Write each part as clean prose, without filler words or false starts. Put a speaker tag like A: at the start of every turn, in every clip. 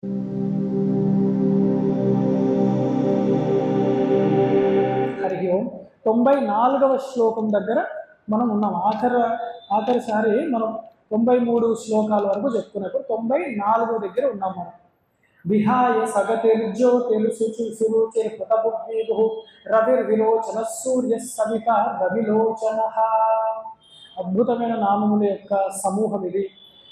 A: హరి ఓం. 94వ శ్లోకం దగ్గర మనం ఉన్నాం. ఆఖరిసారి మనం 93 శ్లోకాల వరకు చెప్పుకున్నప్పుడు 94 దగ్గర ఉన్నాం మనం. విహాయ సగతిర్జ్యోతిర్సురుచిర్హృతబుద్ధిః రవిర్విలోచన సూర్య సవిత రవిలోచన. అద్భుతమైన నామముల యొక్క సమూహం ఇది.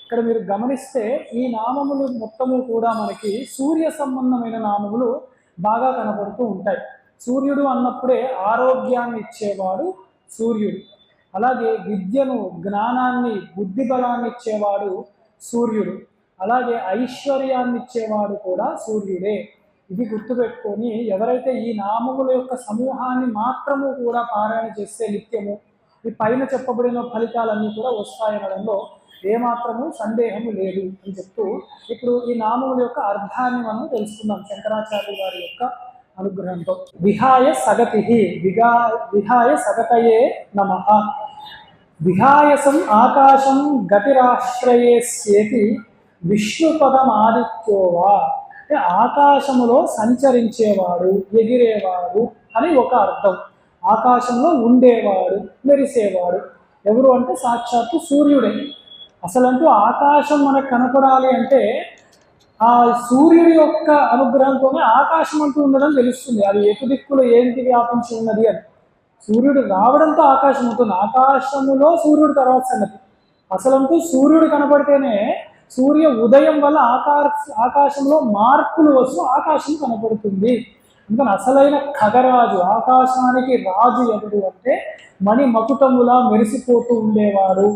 A: ఇక్కడ మీరు గమనిస్తే ఈ నామములు మొత్తము కూడా మనకి సూర్య సంబంధమైన నామములు బాగా కనపడుతూ ఉంటాయి. సూర్యుడు అన్నప్పుడే ఆరోగ్యాన్ని ఇచ్చేవాడు సూర్యుడు. అలాగే విద్యను, జ్ఞానాన్ని, బుద్ధి బలాన్ని ఇచ్చేవాడు సూర్యుడు. అలాగే ఐశ్వర్యాన్ని ఇచ్చేవాడు కూడా సూర్యుడే. ఇది గుర్తుపెట్టుకొని ఎవరైతే ఈ నామముల యొక్క సమూహాన్ని మాత్రము కూడా పారాయణ చేస్తే నిత్యము ఈ పైన చెప్పబడిన ఫలితాలన్నీ కూడా వస్తాయనడంలో ఏమాత్రము సందేహము లేదు అని చెప్తూ ఇప్పుడు ఈ నామముల యొక్క అర్థాన్ని మనం తెలుసుకుందాం శంకరాచార్య వారి యొక్క అనుగ్రహంతో. విహాయ సగతి, విహాయ సగతయే నమః. విహాయసం ఆకాశం గతిరాశ్రయేస్యేతి విష్ణుపదమాదిత్యోవా. అంటే ఆకాశములో సంచరించేవాడు, ఎగిరేవాడు అని ఒక అర్థం. ఆకాశంలో ఉండేవాడు, మెరిసేవాడు ఎవరు అంటే సాక్షాత్తు సూర్యుడే. అసలంటూ ఆకాశం మనకు కనపడాలి అంటే ఆ సూర్యుడి యొక్క అనుగ్రహంతోనే ఆకాశం అంటూ ఉండడం తెలుస్తుంది. అది ఎటు దిక్కులో ఏంటి వ్యాపించి ఉన్నది అని. సూర్యుడు రావడంతో ఆకాశం ఉంటుంది. ఆకాశములో సూర్యుడు తర్వాత సంగతి. అసలంటూ సూర్యుడు కనపడితేనే సూర్య ఉదయం వల్ల ఆకాశంలో మార్పులు వస్తూ ఆకాశం కనపడుతుంది. అందుకని అసలైన ఖగరాజు, ఆకాశానికి రాజు ఎవడు అంటే మణి మకుటములా మెరిసిపోతూ ఉండేవాడు.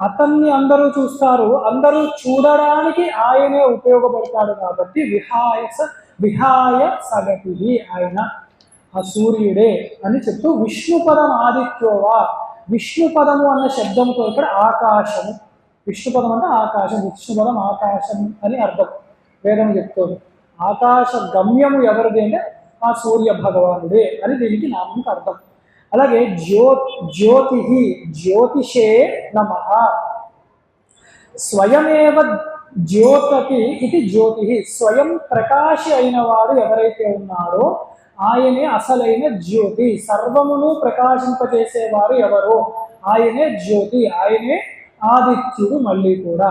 A: అతన్ని అందరూ చూస్తారు, అందరూ చూడడానికి ఆయనే ఉపయోగపడతాడు. కాబట్టి విహాయ సగతిది ఆయన ఆ సూర్యుడే అని చెప్తూ విష్ణుపదం ఆదిత్యోవా. విష్ణుపదము అన్న శబ్దంతో ఇక్కడ ఆకాశము, విష్ణుపదం అంటే ఆకాశం, విష్ణుపదం ఆకాశం అని అర్థం వేదం చెప్తుంది. ఆకాశ గమ్యము ఎవరిది అంటే ఆ సూర్య భగవానుడే అని దీనికి నామంకి అర్థం. అలాగే జ్యోతి, జ్యోతిషే నమః. స్వయమేవ జ్యోతతి ఇది జ్యోతి. స్వయం ప్రకాశి అయిన వాడు ఎవరైతే ఉన్నారో ఆయనే అసలైన జ్యోతి. సర్వమును ప్రకాశింపజేసేవారు ఎవరో ఆయనే జ్యోతి, ఆయనే ఆదిత్యుడు. మళ్ళీ కూడా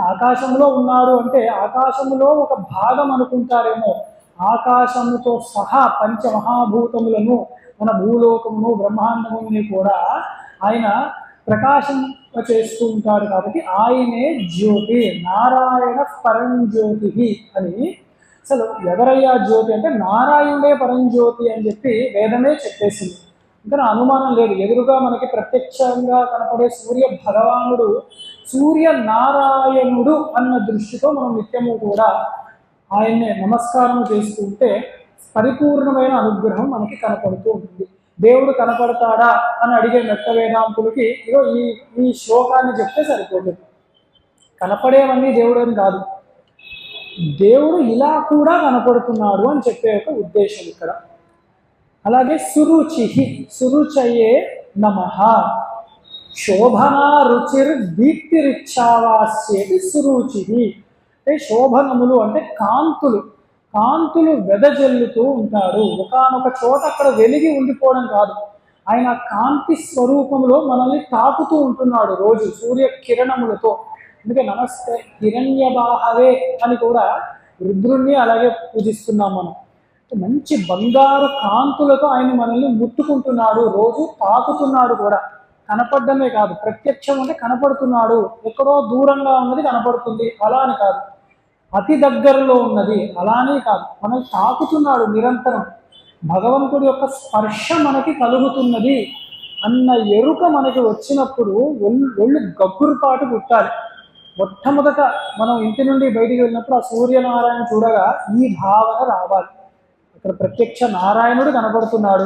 A: ఆకాశంలో ఉన్నారు అంటే ఆకాశంలో ఒక భాగం అనుకుంటారేమో. ఆకాశముతో సహా పంచమహాభూతములను, మన భూలోకమును, బ్రహ్మాండముని కూడా ఆయన ప్రకాశింపచేస్తూ ఉంటాడు. కాబట్టి ఆయనే జ్యోతి. నారాయణ పరంజ్యోతి అని. అసలు ఎవరయ్యా జ్యోతి అంటే నారాయణుడే పరంజ్యోతి అని చెప్పి వేదమే చెప్పేసింది. ఇంకా అనుమానం లేదు. ఎదురుగా మనకి ప్రత్యక్షంగా కనపడే సూర్య భగవానుడు సూర్య నారాయణుడు అన్న దృష్టితో మనం నిత్యము కూడా ఆయన్నే నమస్కారం చేసుకుంటే పరిపూర్ణమైన అనుగ్రహం మనకి కనపడుతూ ఉంటుంది. దేవుడు కనపడతాడా అని అడిగే మెట్ట వేదాంతులకి ఇదో ఈ శ్లోకాన్ని చెప్తే సరిపోతుంది. కనపడేవన్నీ దేవుడు అని కాదు, దేవుడు ఇలా కూడా కనపడుతున్నాడు అని చెప్పే ఒక ఉద్దేశం ఇక్కడ. అలాగే సురుచయే నమః. శోభనా రుచిర్ దీప్తిరిచ్చావాస్యేది సురుచి. అంటే శోభనములు అంటే కాంతులు వెదజల్లుతూ ఉంటాడు. ఒకానొక చోట అక్కడ వెలిగి ఉండిపోవడం కాదు, ఆయన కాంతి స్వరూపంలో మనల్ని తాకుతూ ఉంటున్నాడు రోజు సూర్య కిరణములతో. అందుకే నమస్తే హిరణ్యబాహవే అని కూడా రుద్రుణ్ణి అలాగే పూజిస్తున్నాం మనం. మంచి బంగారు కాంతులతో ఆయన మనల్ని ముట్టుకుంటున్నాడు, రోజు తాకుతున్నాడు కూడా. కనపడమే కాదు, ప్రత్యక్షం అంటే కనపడుతున్నాడు. ఎక్కడో దూరంగా ఉన్నది కనపడుతుంది అలా అని కాదు, అతి దగ్గరలో ఉన్నది అలానే కాదు, మనల్ని తాకుతున్నాడు నిరంతరం. భగవంతుడి యొక్క స్పర్శ మనకి కలుగుతున్నది అన్న ఎరుక మనకి వచ్చినప్పుడు ఒళ్ళు గగ్గురుపాటు పుట్టాలి. మొట్టమొదట మనం ఇంటి నుండి బయటికి వెళ్ళినప్పుడు ఆ సూర్యనారాయణ చూడగా ఈ భావన రావాలి. ఇక్కడ ప్రత్యక్ష నారాయణుడు కనపడుతున్నాడు,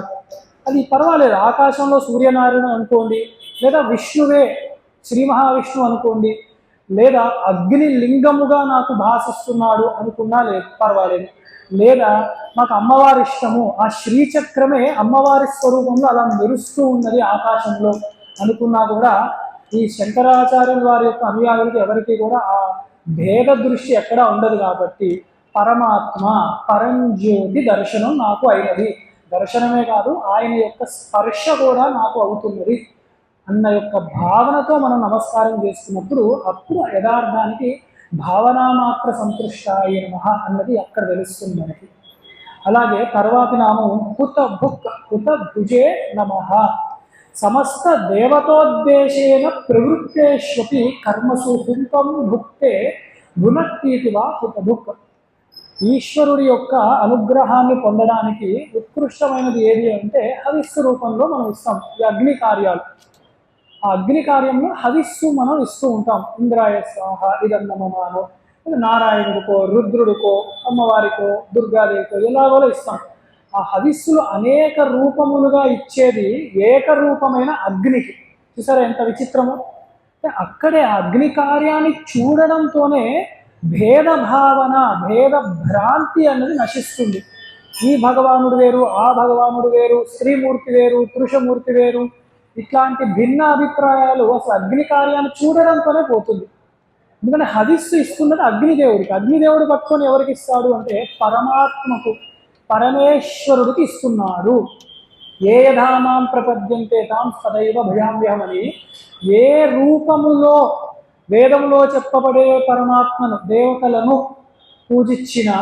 A: అది పర్వాలేదు. ఆకాశంలో సూర్యనారాయణ అనుకోండి, లేదా విష్ణువే శ్రీ మహావిష్ణువు అనుకోండి, లేదా అగ్ని లింగముగా నాకు భాషిస్తున్నాడు అనుకున్నా లేదు, పర్వాలేదు. లేదా మాకు అమ్మవారి ఇష్టము, ఆ శ్రీచక్రమే అమ్మవారి స్వరూపంలో అలా మెరుస్తూ ఉన్నది ఆకాశంలో అనుకున్నా కూడా ఈ శంకరాచార్యుల వారి యొక్క అనుయాయులకి ఎవరికి కూడా భేద దృష్టి ఎక్కడా ఉండదు కాబట్టి పరమాత్మ పరంజ్యోతి దర్శనం నాకు అయినది. దర్శనమే కాదు, ఆయన యొక్క స్పర్శ కూడా నాకు అవుతున్నది అన్న యొక్క భావనతో మనం నమస్కారం చేసుకున్నప్పుడు అప్పుడు యథార్థానికి భావనామాత్ర సంతృష్టాయ నమః అన్నది అక్కడ తెలుస్తుంది మనకి. అలాగే తర్వాతి నామం హుత భుక్ హుత భుజే నమః. సమస్త దేవతోద్దేశేన ప్రవృత్తేష్వపి కర్మసు హుంతం భుక్తే భునక్తీతివా హుత భుక్. ఈశ్వరుడి యొక్క అనుగ్రహాన్ని పొందడానికి ఉత్కృష్టమైనది ఏది అంటే హవిస్సు రూపంలో మనం ఇస్తాం. ఈ అగ్ని కార్యాలు, ఆ అగ్ని కార్యంలో హవిస్సు మనం ఇస్తూ ఉంటాం. ఇంద్రాయ స్వాహ ఇదన్నమమానో, నారాయణుడికో రుద్రుడికో అమ్మవారికో దుర్గాదేవికో ఎలాగోలో ఇస్తాం. ఆ హవిస్సులు అనేక రూపములుగా ఇచ్చేది ఏకరూపమైన అగ్నికి. చూసారా ఎంత విచిత్రమో. అక్కడే ఆ అగ్ని కార్యాన్ని చూడడంతోనే భేద భావన, భేద భ్రాంతి అన్నది నశిస్తుంది. ఈ భగవానుడు వేరు, ఆ భగవానుడు వేరు, స్త్రీమూర్తి వేరు, పురుషమూర్తి వేరు, ఇట్లాంటి భిన్న అభిప్రాయాలు అసలు అగ్ని కార్యాన్ని చూడడంతోనే పోతుంది. ఎందుకంటే హవిస్సు ఇస్తున్నది అగ్నిదేవుడికి. అగ్నిదేవుడు పట్టుకొని ఎవరికి ఇస్తాడు అంటే పరమాత్మకు, పరమేశ్వరుడికి ఇస్తున్నాడు. ఏ యథామాం ప్రపద్యంతే తాం సదైవ భయామ్యహమని, ఏ రూపములో వేదంలో చెప్పబడే పరమాత్మను దేవతలను పూజించినా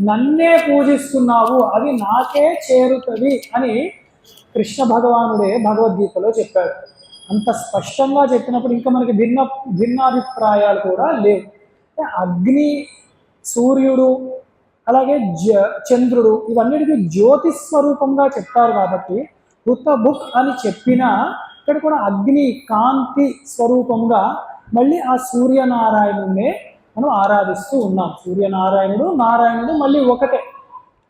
A: నన్నే పూజిస్తున్నావు, అది నాకే చేరుతుంది అని కృష్ణ భగవానుడే భగవద్గీతలో చెప్పాడు. అంత స్పష్టంగా చెప్పినప్పుడు ఇంకా మనకి భిన్నాభిప్రాయాలు కూడా లేవు. అగ్ని, సూర్యుడు, అలాగే చంద్రుడు ఇవన్నిటికీ జ్యోతి స్వరూపంగా చెప్తారు కాబట్టి హుత బుక్ అని చెప్పినా ఇక్కడ కూడా అగ్ని కాంతి స్వరూపంగా మళ్ళీ ఆ సూర్యనారాయణుడినే మనం ఆరాధిస్తూ ఉన్నాం. సూర్యనారాయణుడు నారాయణుడు మళ్ళీ ఒకటే,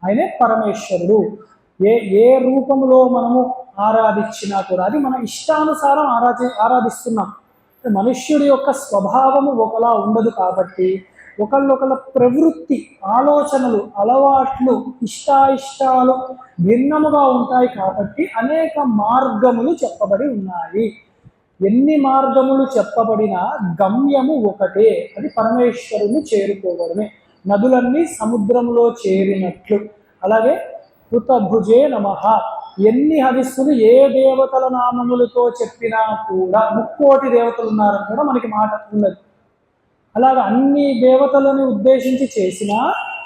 A: ఆయనే పరమేశ్వరుడు. ఏ రూపంలో మనము ఆరాధించినా కూడా అది మన ఇష్టానుసారం ఆరాధిస్తున్నాం. మనుష్యుడి యొక్క స్వభావము ఒకలా ఉండదు కాబట్టి ఒకళ్ళొకళ్ళ ప్రవృత్తి, ఆలోచనలు, అలవాట్లు, ఇష్టాయిష్టాలు భిన్నముగా ఉంటాయి కాబట్టి అనేక మార్గములు చెప్పబడి ఉన్నాయి. ఎన్ని మార్గములు చెప్పబడినా గమ్యము ఒకటే, అది పరమేశ్వరుని చేరుకోవడమే. నదులన్నీ సముద్రంలో చేరినట్లు. అలాగే హుతభుజే నమః. ఎన్ని హవిస్సులు ఏ దేవతల నామములతో చెప్పినా కూడా 30 దేవతలు ఉన్నారని కూడా మనకి మాట ఉన్నది. అలాగ అన్ని దేవతలను ఉద్దేశించి చేసినా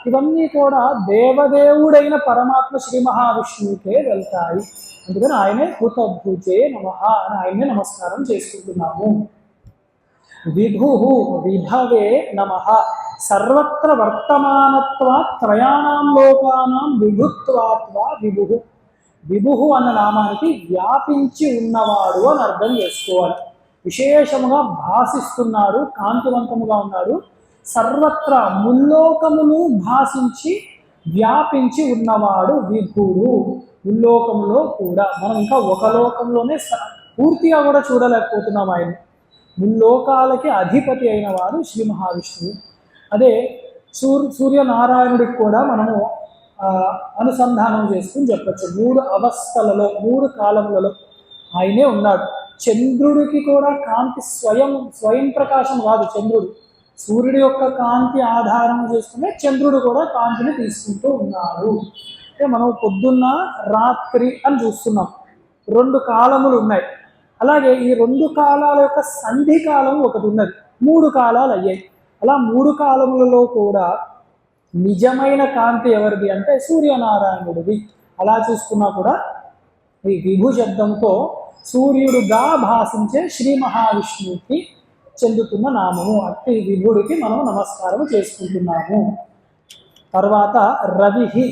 A: ఇవన్నీ కూడా దేవదేవుడైన పరమాత్మ శ్రీ మహావిష్ణువుకే వెళ్తాయి. అందుకని ఆయనే హుతభుజే నమః అని ఆయనే నమస్కారం చేసుకుంటున్నాము. విభు విభవే నమః. సర్వత్ర వర్తమానత్వా త్రయాణం లోకానాం విభుత్వాత్వా విభు. విభు అన్న నామానికి వ్యాపించి ఉన్నవాడు అని అర్థం చేసుకోవాలి. విశేషముగా భాసిస్తున్నాడు, కాంతివంతముగా ఉన్నాడు. సర్వత్ర ముల్లోకములు భాషించి వ్యాపించి ఉన్నవాడు విభుడు. ముల్లోకంలో కూడా మనం ఇంకా ఒక లోకంలోనే పూర్తిగా కూడా చూడలేకపోతున్నాం ఆయన. ముల్లోకాలకి అధిపతి అయిన వాడు శ్రీ మహావిష్ణువు. అదే సూర్యనారాయణుడికి కూడా మనము అనుసంధానం చేసుకుని చెప్పచ్చు. 3 అవస్థలలో 3 కాలములలో ఆయనే ఉన్నాడు. చంద్రుడికి కూడా కాంతి స్వయం ప్రకాశం కాదు చంద్రుడు. సూర్యుడి యొక్క కాంతి ఆధారం చేసుకునే చంద్రుడు కూడా కాంతిని తీసుకుంటూ ఉన్నాడు. అంటే మనం పొద్దున్న రాత్రి అని చూస్తున్నాం, 2 కాలములు ఉన్నాయి. అలాగే ఈ 2 కాలాల యొక్క సంధి కాలం ఒకటి ఉన్నది, 3 కాలాలు అయ్యాయి. అలా 3 కాలములలో కూడా నిజమైన కాంతి ఎవరిది అంటే సూర్యనారాయణుడిది. అలా చూసుకున్నా కూడా ఈ విభు శబ్దంతో సూర్యుడుగా భాషించే శ్రీ మహావిష్ణువుకి చెందుతున్న నామము. అట్టి విభుడికి మనం నమస్కారం చేసుకుంటున్నాము. తర్వాత రవిహి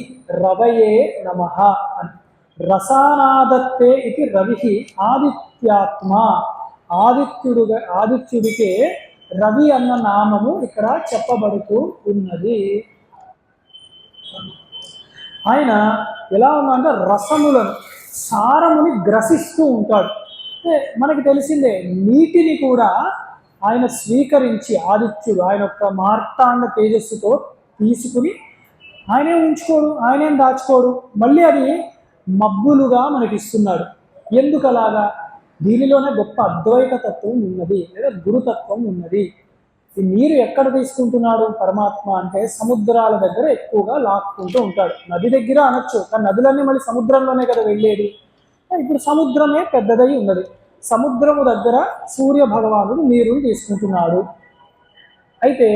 A: రవయే నమః అని. రసానాదత్తే ఇది రవిహి ఆదిత్యాత్మ. ఆదిత్యుడికే రవి అన్న నామము ఇక్కడ చెప్పబడుతూ ఉన్నది. ఆయన ఎలా ఉందంటే రసములను, సారముని గ్రసిస్తూ ఉంటాడు. అంటే మనకి తెలిసిందే, నీటిని కూడా ఆయన స్వీకరించి ఆదిత్యుడు ఆయన యొక్క మార్తాండ తేజస్సుతో తీసుకుని ఆయనే ఉంచుకోడు, ఆయనేం దాచుకోడు, మళ్ళీ అది మబ్బులుగా మనకి ఇస్తున్నాడు. ఎందుకు అలాగా? దీనిలోనే గొప్ప అద్వైత తత్వం ఉన్నది, లేదా గురుతత్వం ఉన్నది. ఈ నీరు ఎక్కడ తీసుకుంటున్నాడు పరమాత్మ అంటే సముద్రాల దగ్గర ఎక్కువగా లాక్కుంటూ ఉంటాడు. నది దగ్గర అనొచ్చు, కానీ నదులన్నీ మళ్ళీ సముద్రంలోనే కదా వెళ్ళేది. ఇప్పుడు సముద్రమే పెద్దదై ఉన్నది. సముద్రము దగ్గర సూర్య భగవానుడు నీరుని తీసుకుంటున్నాడు. అయితే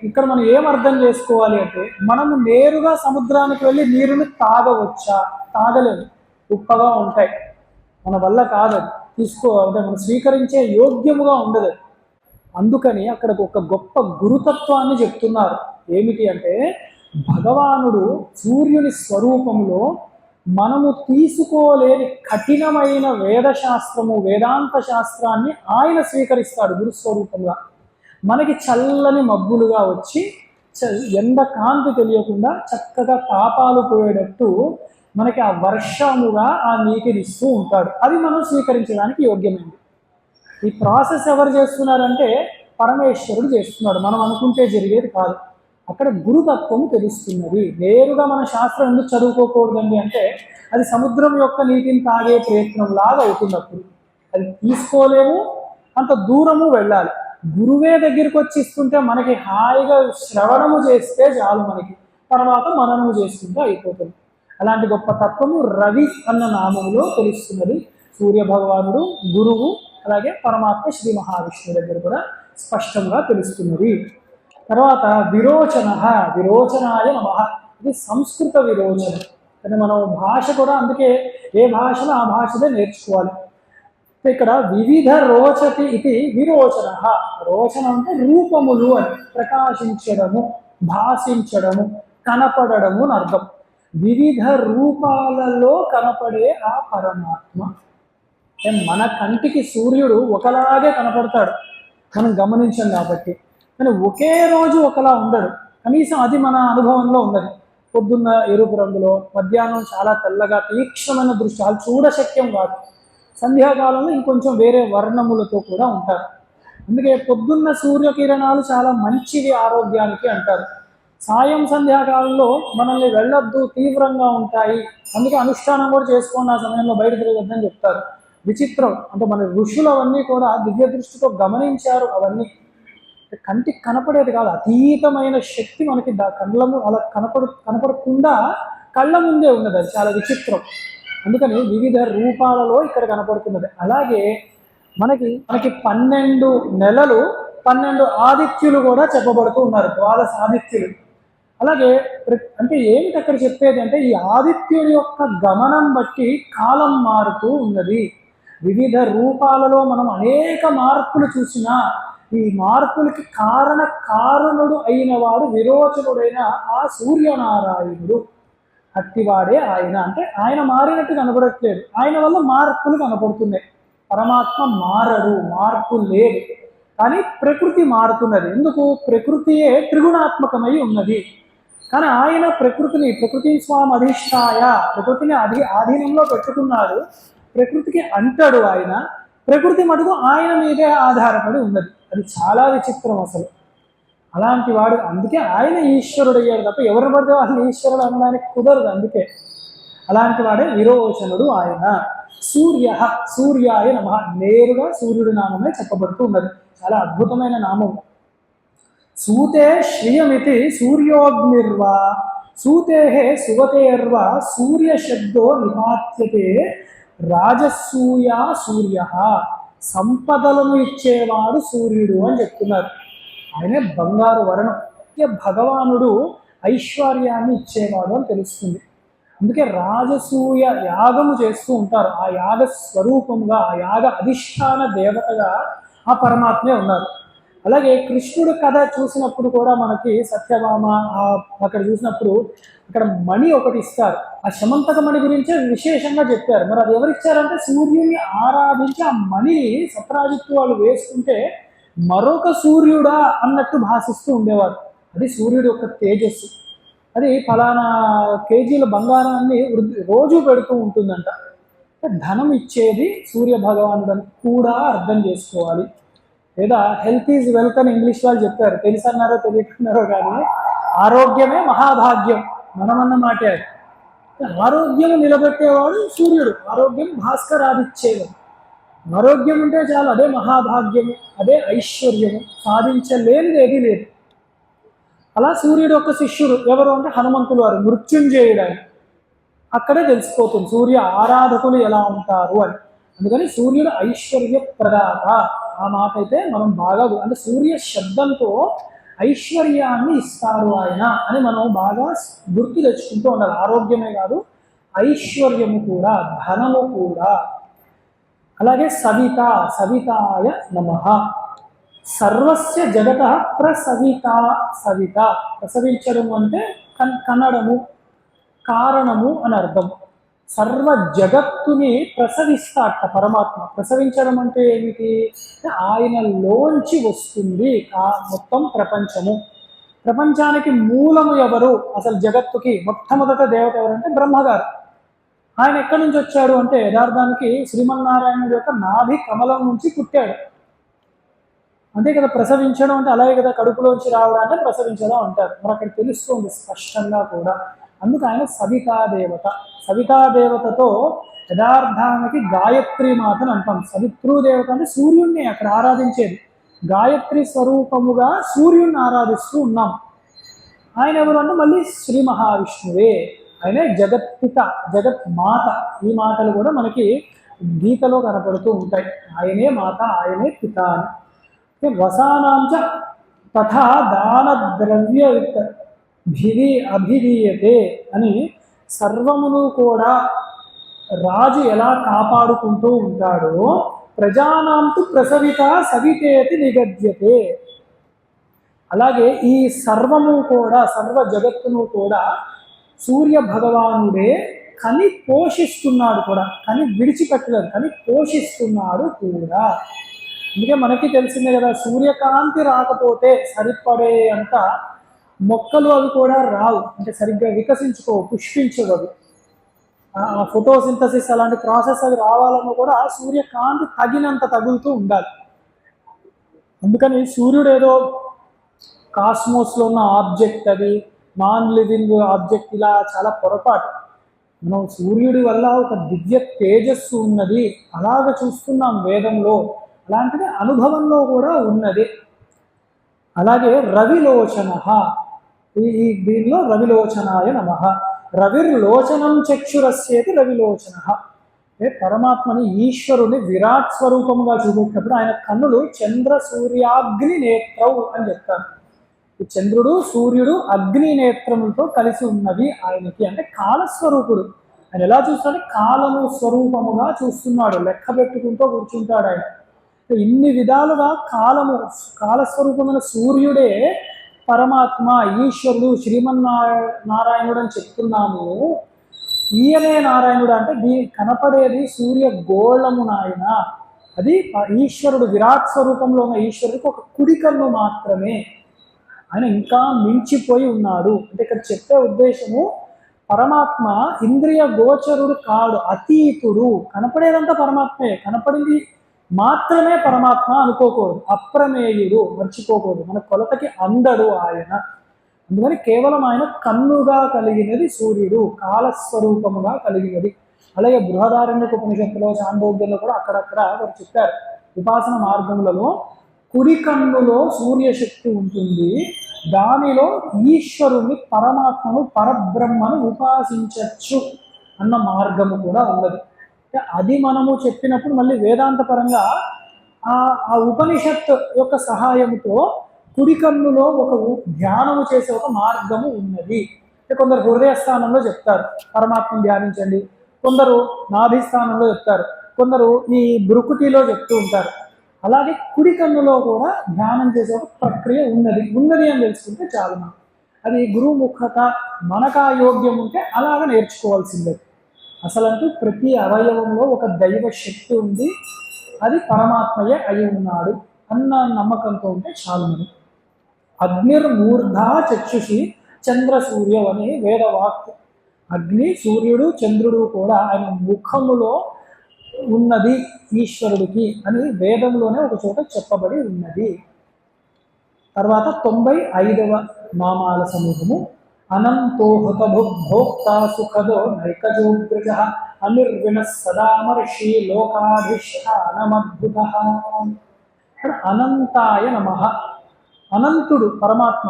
A: ఇక్కడ మనం ఏం అర్థం చేసుకోవాలి అంటే, మనము నేరుగా సముద్రానికి వెళ్ళి నీరుని తాగవచ్చా? తాగలేదు, ఉప్పగా ఉంటాయి, మన వల్ల కాదది అంటే మనం స్వీకరించే యోగ్యముగా ఉండదు. అందుకని అక్కడ ఒక గొప్ప గురుతత్వాన్ని చెప్తున్నారు. ఏమిటి అంటే, భగవానుడు సూర్యుని స్వరూపంలో మనము తీసుకోలేని కఠినమైన వేదశాస్త్రము, వేదాంత శాస్త్రాన్ని ఆయన స్వీకరిస్తాడు గురుస్వరూపంగా. మనకి చల్లని మబ్బులుగా వచ్చి ఎండ కాంతి తెలియకుండా చక్కగా తాపాలు పోయేటట్టు మనకి ఆ వర్షముగా ఆ నీటిని ఇస్తూ ఉంటాడు. అది మనం స్వీకరించడానికి యోగ్యమైంది. ఈ ప్రాసెస్ ఎవరు చేస్తున్నారంటే పరమేశ్వరుడు చేస్తున్నాడు, మనం అనుకుంటే జరిగేది కాదు. అక్కడ గురుతత్వము తెలుస్తున్నది. నేరుగా మన శాస్త్రం ఎందుకు చదువుకోకూడదండి అంటే, అది సముద్రం యొక్క నీటిని తాగే ప్రయత్నం లాగా అవుతుంది. అప్పుడు అది తీసుకోలేము, అంత దూరము వెళ్ళాలి. గురువే దగ్గరికి వచ్చి ఇస్తుంటే మనకి హాయిగా శ్రవణము చేస్తే చాలు, మనకి తర్వాత మననము చేసుకుంటే అయిపోతుంది. అలాంటి గొప్ప తత్వము రవి అన్న నామములో తెలుస్తున్నది. సూర్య భగవానుడు గురువు, అలాగే పరమాత్మ శ్రీ మహావిష్ణువు దగ్గర కూడా స్పష్టంగా తెలుస్తున్నది. తర్వాత విరోచన, విరోచనాయ నమః. ఇది సంస్కృత విరోచనం. కానీ మనం భాష కూడా అందుకే ఏ భాషలో ఆ భాషనే నేర్చుకోవాలి. ఇక్కడ వివిధ రోచతి ఇది విరోచన. రోచన అంటే రూపములు అని, ప్రకాశించడము, భాషించడము, కనపడము అని అర్థం. వివిధ రూపాలలో కనపడే ఆ పరమాత్మ. మన కంటికి సూర్యుడు ఒకలాగే కనపడతాడు, మనం గమనించాం కాబట్టి. కానీ ఒకే రోజు ఒకలా ఉండడు, కనీసం అది మన అనుభవంలో ఉన్నది. పొద్దున్న ఎరుపు రంగులో, మధ్యాహ్నం చాలా తెల్లగా తీక్షణమైన దృశ్యాలు చూడశక్యం కాదు. సంధ్యాకాలంలో ఇంకొంచెం వేరే వర్ణములతో కూడా ఉంటారు. అందుకే పొద్దున్న సూర్యకిరణాలు చాలా మంచివి ఆరోగ్యానికి అంటారు. సాయం సంధ్యాకాలంలో మనల్ని వెళ్ళొద్దు, తీవ్రంగా ఉంటాయి, అందుకే అనుష్ఠానం కూడా చేసుకోండి, ఆ సమయంలో బయట తిరగద్దని చెప్తారు. విచిత్రం అంటే మన ఋషులు అవన్నీ కూడా దివ్య దృష్టితో గమనించారు. అవన్నీ కంటికి కనపడేది కాదు, అతీతమైన శక్తి మనకి కళ్ళము అలా కనపడకుండా కళ్ళ ముందే ఉన్నది. అది చాలా విచిత్రం. అందుకని వివిధ రూపాలలో ఇక్కడ కనపడుతున్నది. అలాగే మనకి 12 నెలలు 12 ఆదిత్యులు కూడా చెప్పబడుతూ ఉన్నారు, ద్వాదశ ఆదిత్యులు. అలాగే అంటే ఏమిటి అక్కడ చెప్పేది అంటే, ఈ ఆదిత్యుడి యొక్క గమనం బట్టి కాలం మారుతూ ఉన్నది. వివిధ రూపాలలో మనం అనేక మార్పులు చూసినా ఈ మార్పులకి కారణుడు అయిన వాడు విరోచనుడైన ఆ సూర్యనారాయణుడు. అట్టివాడే ఆయన. అంటే ఆయన మారినట్టు కనపడట్లేదు, ఆయన వల్ల మార్పులు కనపడుతున్నాయి. పరమాత్మ మారడు, మార్పు లేదు, కానీ ప్రకృతి మారుతున్నది. ఎందుకు? ప్రకృతియే త్రిగుణాత్మకమై ఉన్నది. కానీ ఆయన ప్రకృతిని స్వామి అధిష్టాయ, ప్రకృతిని ఆధీనంలో పెట్టుకున్నాడు. ప్రకృతికి అంటాడు ఆయన, ప్రకృతి మటుకు ఆయన మీదే ఆధారపడి ఉన్నది. అది చాలా విచిత్రం అసలు. అలాంటి వాడు, అందుకే ఆయన ఈశ్వరుడు అయ్యాడు తప్ప ఎవరు పడితే వాళ్ళు ఈశ్వరుడు అనడానికి కుదరదు. అందుకే అలాంటి వాడే విరోచనుడు ఆయన. సూర్యాయ నమః. నేరుగా సూర్యుడి నామమే చెప్పబడుతూ ఉన్నది. చాలా అద్భుతమైన నామం. సూతే శ్రియమితి సూర్యోగ్నిర్వా సూతే సువతేర్వా సూర్యశబ్దో నిపాత్యతే రాజసూయా సూర్య. సంపదలను ఇచ్చేవాడు సూర్యుడు అని చెప్తున్నారు. ఆయనే బంగారు వర్ణం. భగవానుడు ఐశ్వర్యాన్ని ఇచ్చేవాడు అని తెలుస్తుంది. అందుకే రాజసూయ యాగము చేస్తూ ఉంటారు. ఆ యాగ స్వరూపంగా, ఆ యాగ అధిష్టాన దేవతగా ఆ పరమాత్మే ఉన్నారు. అలాగే కృష్ణుడు కథ చూసినప్పుడు కూడా మనకి సత్యభామ అక్కడ చూసినప్పుడు అక్కడ మణి ఒకటి ఇస్తారు. ఆ శమంతక మణి గురించే విశేషంగా చెప్పారు. మరి అది ఎవరిచ్చారంటే సూర్యుని ఆరాధించి ఆ మణిని సత్రాజిత్తు వాళ్ళు వేసుకుంటే మరొక సూర్యుడా అన్నట్టు భాషిస్తూ ఉండేవారు. అది సూర్యుడు యొక్క తేజస్సు. అది ఫలానా కేజీల బంగారాన్ని రోజు పెడుతూ ఉంటుందంట. ధనం ఇచ్చేది సూర్య భగవానుడని కూడా అర్థం చేసుకోవాలి. లేదా హెల్త్ ఈజ్ వెల్త్ అని ఇంగ్లీష్ వాళ్ళు చెప్పారు. తెలుసన్నారో తెలియకున్నారో కానీ ఆరోగ్యమే మహాభాగ్యం మనమన్న మాటే. ఆరోగ్యం నిలబెట్టేవాడు సూర్యుడు, ఆరోగ్యం భాస్కరాదిచ్చేవాడు. ఆరోగ్యం ఉంటే చాలు, అదే మహాభాగ్యము, అదే ఐశ్వర్యము, సాధించలేనిది ఏదీ లేదు. అలా సూర్యుడు యొక్క శిష్యుడు ఎవరు అంటే హనుమంతులు వారు, మృత్యుంజయుడు ఆయన. అక్కడే తెలిసిపోతుంది సూర్య ఆరాధకులు ఎలా ఉంటారు అని. అందుకని సూర్యుడు ఐశ్వర్య ప్రదాత, ఆ మాట అయితే మనం బాగా అంటే సూర్య శబ్దంతో ఐశ్వర్యాన్ని ఇస్తారు ఆయన అని మనం బాగా గుర్తు తెచ్చుకుంటూ ఉండాలి. ఆరోగ్యమే కాదు, ఐశ్వర్యము కూడా, ధనము కూడా. అలాగే సవిత, సవితాయ నమః. సర్వస్య జగత ప్రసవిత, సవిత ప్రసవించడం అంటే కన్నడము, కారణము అని అర్థం. సర్వ జగత్తుని ప్రసవిస్తాట పరమాత్మ. ప్రసవించడం అంటే ఏమిటి? ఆయనలోంచి వస్తుంది మొత్తం ప్రపంచము. ప్రపంచానికి మూలము ఎవరు? అసలు జగత్తుకి మొట్టమొదట దేవత ఎవరంటే బ్రహ్మగారు. ఆయన ఎక్కడి నుంచి వచ్చాడు అంటే యథార్థానికి శ్రీమన్నారాయణుడి యొక్క నాభి కమలం నుంచి పుట్టాడు. అంతే కదా, ప్రసవించడం అంటే అలాగే కదా, కడుపులోంచి రావడాన్ని ప్రసవించడం అంటారు. మరి అక్కడ తెలుస్తుంది స్పష్టంగా కూడా. అందుకు ఆయన సవితాదేవత. సవితాదేవతతో యథార్థానికి గాయత్రి మాతను అంటాం. సవితృదేవత అంటే సూర్యుడిని అక్కడ ఆరాధించేది. గాయత్రి స్వరూపముగా సూర్యుడిని ఆరాధిస్తూ ఉన్నాం. ఆయన ఎవరు అంటే మళ్ళీ శ్రీ మహావిష్ణువే. ఆయనే జగత్పిత, జగత్మాత. ఈ మాటలు కూడా మనకి గీతలో కనపడుతూ ఉంటాయి. ఆయనే మాత, ఆయనే పిత అని. వసానాంచ తథా దాన ద్రవ్య భిది అభిధీయతే అని సర్వమును కూడా రాజు ఎలా కాపాడుకుంటూ ఉంటాడో ప్రజానాంతు ప్రసవిత సవితేతి నిగద్యతే. అలాగే ఈ సర్వము కూడా, సర్వ జగత్తును కూడా సూర్య భగవానుడే కని పోషిస్తున్నాడు కూడా. కని విడిచిపెట్టలేదు, కని పోషిస్తున్నాడు కూడా. అందుకే మనకి తెలిసిందే కదా, సూర్యకాంతి రాకపోతే సరిపడే అంత మొక్కలు అవి కూడా రావు, అంటే సరిగ్గా వికసించుకోవు, పుష్పించవు అవి. ఫోటోసింథసిస్ అలాంటి ప్రాసెస్ అవి రావాలన్నా కూడా సూర్యకాంతి తగినంత తగులుతూ ఉండాలి. అందుకని సూర్యుడు ఏదో కాస్మోస్లో ఉన్న ఆబ్జెక్ట్, అది నాన్ లివింగ్ ఆబ్జెక్ట్, ఇలా చాలా పొరపాటు. మనం సూర్యుడి వల్ల ఒక దివ్య తేజస్సు ఉన్నది అలాగ చూస్తున్నాం వేదంలో, అలాంటిది అనుభవంలో కూడా ఉన్నది. అలాగే రవిలోచన, ఈ దీనిలో రవిలోచనాయ నమః. రవిర్లోచనం చక్షురస్యేతి రవిలోచన. పరమాత్మని, ఈశ్వరుని విరాట్ స్వరూపముగా చూపెట్టినప్పుడు ఆయన కన్నులు చంద్ర సూర్యాగ్ని నేత్రౌ అని చెప్తారు. ఈ చంద్రుడు, సూర్యుడు అగ్ని నేత్రములతో కలిసి ఉన్నవి ఆయనకి. అంటే కాలస్వరూపుడు. ఆయన ఎలా చూస్తాడు? కాలము స్వరూపముగా చూస్తున్నాడు, లెక్క పెట్టుకుంటూ కూర్చుంటాడు ఆయన. ఇన్ని విధాలుగా కాలస్వరూపమైన సూర్యుడే పరమాత్మ, ఈశ్వరుడు, శ్రీమన్నారాయణుడు అని చెప్తున్నాము. ఈయనే నారాయణుడు అంటే కనపడేది సూర్య గోళము నాయన. అది ఈశ్వరుడు, విరాట్ స్వరూపంలో ఉన్న ఈశ్వరుడికి ఒక కుడి కన్ను మాత్రమే. ఆయన ఇంకా మించిపోయి ఉన్నాడు. అంటే ఇక్కడ చెప్పే ఉద్దేశము, పరమాత్మ ఇంద్రియ గోచరుడు కాడు, అతీతుడు. కనపడేదంతా పరమాత్మే, కనపడింది మాత్రమే పరమాత్మ అనుకోకూడదు. అప్రమేయుడు, మర్చిపోకూడదు. మన కొలతకి అందడు ఆయన. అందుకని కేవలం ఆయన కన్నుగా కలిగినది సూర్యుడు, కాలస్వరూపముగా కలిగినది. అలాగే బృహదారణ్యక ఉపనిషత్తులో, చాందోగ్యంలో కూడా అక్కడక్కడ వారు చెప్పారు. ఉపాసన మార్గములలో కుడి కన్నులో సూర్యశక్తి ఉంటుంది, దానిలో ఈశ్వరుని, పరమాత్మను, పరబ్రహ్మను ఉపాసించచ్చు అన్న మార్గము కూడా ఉన్నది. అది మనము చెప్పినప్పుడు మళ్ళీ వేదాంత పరంగా ఆ ఉపనిషత్తు యొక్క సహాయంతో కుడి కన్నులో ఒక ధ్యానము చేసే ఒక మార్గము ఉన్నది. కొందరు హృదయ స్థానంలో చెప్తారు పరమాత్మను ధ్యానించండి, కొందరు నాభి స్థానంలో చెప్తారు, కొందరు ఈ భృకుటిలో చెప్తూ ఉంటారు. అలాగే కుడి కన్నులో కూడా ధ్యానం చేసే ఒక ప్రక్రియ ఉన్నది అని తెలుసుకుంటే చాలు. మనం అది గురుముఖత మనకు ఆ యోగ్యం ఉంటే అలాగ నేర్చుకోవాల్సిందే. అసలంటూ ప్రతి అవయవంలో ఒక దైవ శక్తి ఉంది, అది పరమాత్మయే అయి ఉన్నాడు అన్న నమ్మకంతో ఉంటే చాలు. మనం అగ్నిర్మూర్ధా చక్షుషి చంద్ర సూర్యం అనే వేదవాక్కు. అగ్ని, సూర్యుడు, చంద్రుడు కూడా ఆయన ముఖములో ఉన్నది ఈశ్వరుడికి అని వేదంలోనే ఒక చోట చెప్పబడి ఉన్నది. తర్వాత 95వ నామాల సమూహము అనంతో హతభోక్తా సుఖదో నైకజోగ్రజ అనిర్విణ సదామర్షి లోకాధిష్టానమద్భుత. అనంతాయ నమః. అనంతుడు పరమాత్మ.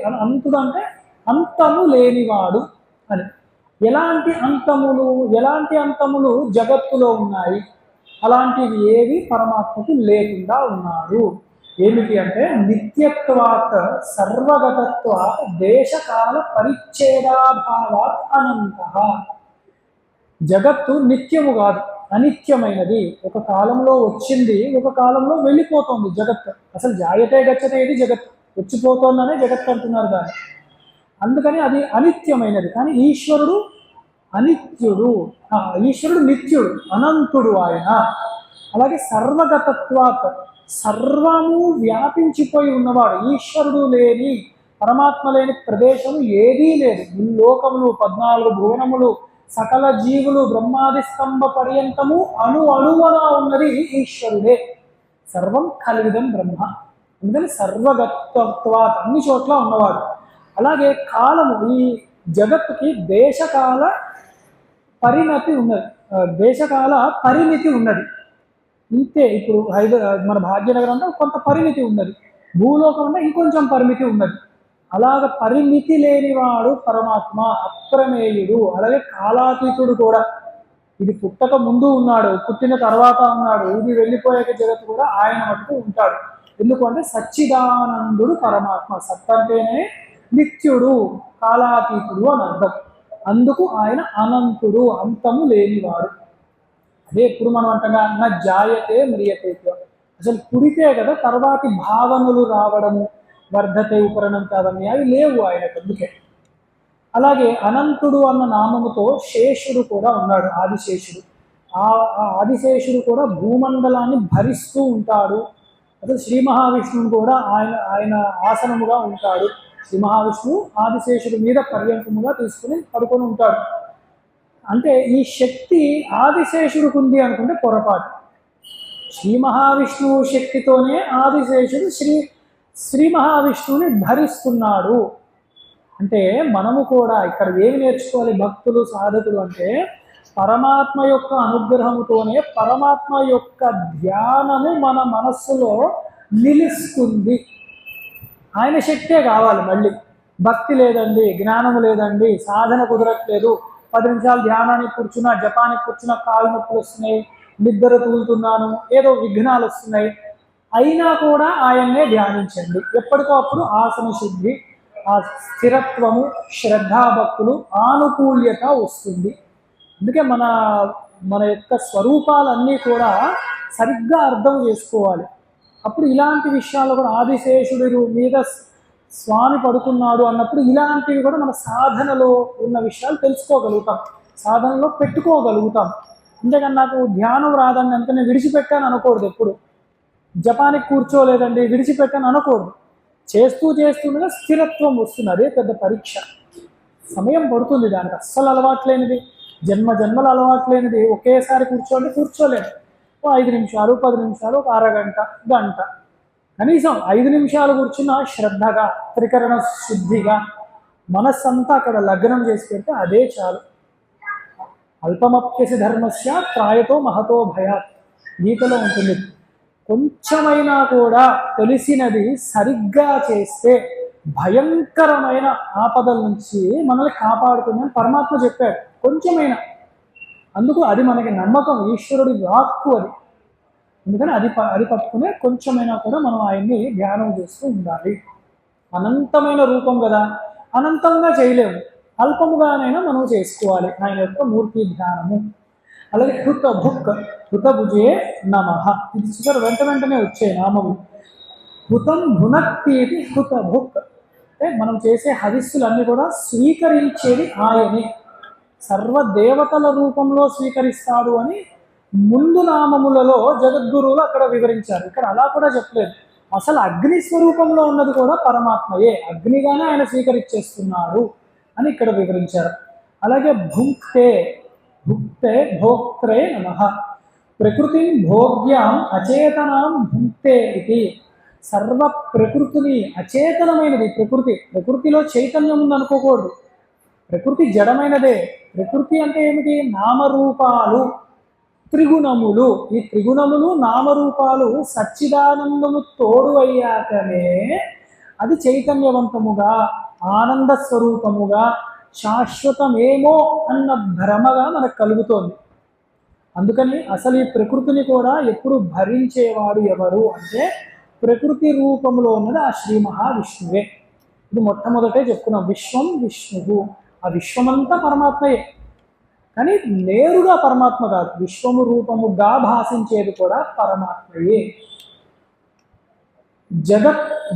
A: అనంతుడు అంటే అంతము లేనివాడు అని. ఎలాంటి అంతములు జగత్తులో ఉన్నాయి? అలాంటివి ఏవి పరమాత్మకు లేకుండా ఉన్నారు. ఏమిటి అంటే నిత్యత్వాత్ సర్వగతత్వాత్ దేశకాల పరిచ్ఛేదాభావాత్ అనంతః. జగత్తు నిత్యము కాదు, అనిత్యమైనది. ఒక కాలంలో వచ్చింది, ఒక కాలంలో వెళ్ళిపోతుంది జగత్తు. అసలు జాయతే గచ్చతే ఇది జగత్తు, వచ్చిపోతుందనే జగత్తు అంటున్నారు దాన్ని. అందుకని అది అనిత్యమైనది. కానీ ఈశ్వరుడు అనిత్యుడు, ఈశ్వరుడు నిత్యుడు, అనంతుడు ఆయన. అలాగే సర్వగతత్వాత్ సర్వము వ్యాపించిపోయి ఉన్నవాడు. ఈశ్వరుడు లేని, పరమాత్మ లేని ప్రదేశము ఏదీ లేదు. ఈ లోకములు, 14 భువనములు, సకల జీవులు, బ్రహ్మాది స్తంభ పర్యంతము అణువణ ఉన్నది ఈశ్వరుడే. సర్వం కలివిదం బ్రహ్మ. అందుకని సర్వగతత్వాత్ అన్ని చోట్ల ఉన్నవాడు. అలాగే కాలము, ఈ జగత్తుకి దేశకాల పరిణతి ఉన్నది, దేశకాల పరిమితి ఉన్నది. ఇంతే. ఇప్పుడు మన భాగ్యనగరం అంటే కొంత పరిమితి ఉన్నది, భూలోకం అంటే ఇంకొంచెం పరిమితి ఉన్నది. అలాగ పరిమితి లేనివాడు పరమాత్మ, అప్రమేయుడు. అలాగే కాలాతీతుడు కూడా. ఇది పుట్టక ముందు ఉన్నాడు, పుట్టిన తర్వాత ఉన్నాడు, ఇది వెళ్ళిపోయాక జగత్తు కూడా ఆయన మటుకు ఉంటాడు. ఎందుకు అంటే సచ్చిదానందుడు పరమాత్మ. సత్ అంటేనే నిత్యుడు, కాలాతీతుడు అని అర్థం. అందుకు ఆయన అనంతుడు, అంతము లేనివాడు. అదే ఇప్పుడు మనం అంటగా నా జాయతే మ్రియతే. అసలు పుడితే కదా తర్వాతి భావనలు రావడము, వర్ధతే ఉపరణం కావన్నీ అవి లేవు ఆయనకు. అందుకే అలాగే అనంతుడు అన్న నామముతో శేషుడు కూడా ఉన్నాడు, ఆదిశేషుడు. ఆ ఆదిశేషుడు కూడా భూమండలాన్ని భరిస్తూ ఉంటాడు. అసలు శ్రీ మహావిష్ణువు కూడా ఆయన ఆసనముగా ఉంటాడు. శ్రీ మహావిష్ణువు ఆదిశేషుడి మీద పర్యంతముగా తీసుకుని పడుకొని ఉంటాడు. అంటే ఈ శక్తి ఆదిశేషుడికి ఉంది అనుకుంటే పొరపాటు. శ్రీ మహావిష్ణువు శక్తితోనే ఆదిశేషుడు శ్రీ మహావిష్ణువుని ధరిస్తున్నాడు. అంటే మనము కూడా ఇక్కడ ఏమి నేర్చుకోవాలి భక్తులు, సాధకులు అంటే పరమాత్మ యొక్క అనుగ్రహముతోనే పరమాత్మ యొక్క ధ్యానము మన మనస్సులో నిలుస్తుంది. ఆయన శక్తే కావాలి. మళ్ళీ భక్తి లేదండి, జ్ఞానము లేదండి, సాధన కుదరట్లేదు, 10 నిమిషాలు ధ్యానానికి కూర్చున్నా, జపానికి కూర్చున్నా కాళ్ళు నొప్పులు వస్తున్నాయి, నిద్ర తూలుతున్నాను, ఏదో విఘ్నాలు వస్తున్నాయి, అయినా కూడా ఆయన్నే ధ్యానించండి. ఎప్పటికో అప్పుడు ఆసన శుద్ధి, ఆ స్థిరత్వము, శ్రద్ధాభక్తులు, ఆనుకూల్యత వస్తుంది. అందుకే మన యొక్క స్వరూపాలన్నీ కూడా సరిగ్గా అర్థం చేసుకోవాలి. అప్పుడు ఇలాంటి విషయాలు కూడా ఆదిశేషుడి మీద స్వామి పడుకున్నాడు అన్నప్పుడు ఇలాంటివి కూడా మన సాధనలో ఉన్న విషయాలు తెలుసుకోగలుగుతాం, సాధనలో పెట్టుకోగలుగుతాం. అంతేకాని నాకు ధ్యానం రాదని అంటే నేను విడిచిపెట్టాను అనకూడదు. ఎప్పుడు జపానికి కూర్చోలేదండి విడిచిపెట్టాను అనకూడదు. చేస్తూనే స్థిరత్వం వస్తుంది. అదే పెద్ద పరీక్ష. సమయం పడుతుంది దానికి. అస్సలు అలవాట్లేనిది, జన్మల అలవాట్లేనిది ఒకేసారి కూర్చోలేదు. 5 నిమిషాలు, 10 నిమిషాలు, ఒక అరగంట, గంట, కనీసం 5 నిమిషాలు కూర్చున్న శ్రద్ధగా, త్రికరణ శుద్ధిగా మనస్సంతా అక్కడ లగ్నం చేసి పెడితే అదే చాలు. అల్పమప్యసి ధర్మస్య త్రాయతో మహతో భయాత్ గీతలో ఉంటుంది. కొంచెమైనా కూడా తెలిసినది సరిగ్గా చేస్తే భయంకరమైన ఆపదల నుంచి మనల్ని కాపాడుతుందని పరమాత్మ చెప్పాడు. కొంచెమైనా, అందుకు అది మనకి నమ్మకం, ఈశ్వరుడి వాక్కు అది. అందుకని అది పట్టుకునే కొంచెమైనా కూడా మనం ఆయన్ని ధ్యానం చేస్తూ ఉండాలి. అనంతమైన రూపం కదా, అనంతంగా చేయలేము, అల్పముగానైనా మనం చేసుకోవాలి ఆయన యొక్క మూర్తి ధ్యానము. అలాగే హృతభుజే నమః, ఇది చూసారు వెంటనే వచ్చే నామము. హృతం భునక్తి హృతభుక్ అంటే మనం చేసే హవిస్సులన్నీ కూడా స్వీకరించేది ఆయనే. సర్వదేవతల రూపంలో స్వీకరిస్తాడు అని ముందు నామములలో జగద్గురువులు అక్కడ వివరించారు. ఇక్కడ అలా కూడా చెప్పలేదు. అసలు అగ్ని స్వరూపంలో ఉన్నది కూడా పరమాత్మయే, అగ్నిగానే ఆయన స్వీకరించేస్తున్నాడు అని ఇక్కడ వివరించారు. అలాగే భుక్తే భోక్త్రే నమః, ప్రకృతిం భోగ్యాం అచేతనాం భుక్తే ఇది. సర్వ ప్రకృతిని, అచేతనమైనది ప్రకృతిలో చైతన్యం ఉందనుకోకూడదు. ప్రకృతి జడమైనదే, ప్రకృతి అంటే ఏమిటి? నామరూపాలు, త్రిగుణములు. ఈ త్రిగుణములు నామరూపాలు సచ్చిదానందము తోడు అయ్యాకనే అది చైతన్యవంతముగా, ఆనంద స్వరూపముగా, శాశ్వతమేమో అన్న భ్రమగా మనకు కలుగుతోంది. అందుకని అసలు ఈ ప్రకృతిని కూడా ఎప్పుడు భరించేవాడు ఎవరు అంటే ప్రకృతి రూపంలో ఉన్నది ఆ శ్రీ మహావిష్ణువే. ఇది మొట్టమొదటే చెప్పుకున్నాం, విశ్వం విష్ణువు. ఆ విశ్వమంతా పరమాత్మయే, కానీ నేరుగా పరమాత్మ కాదు, విశ్వము రూపముగా భాషించేది కూడా పరమాత్మయే.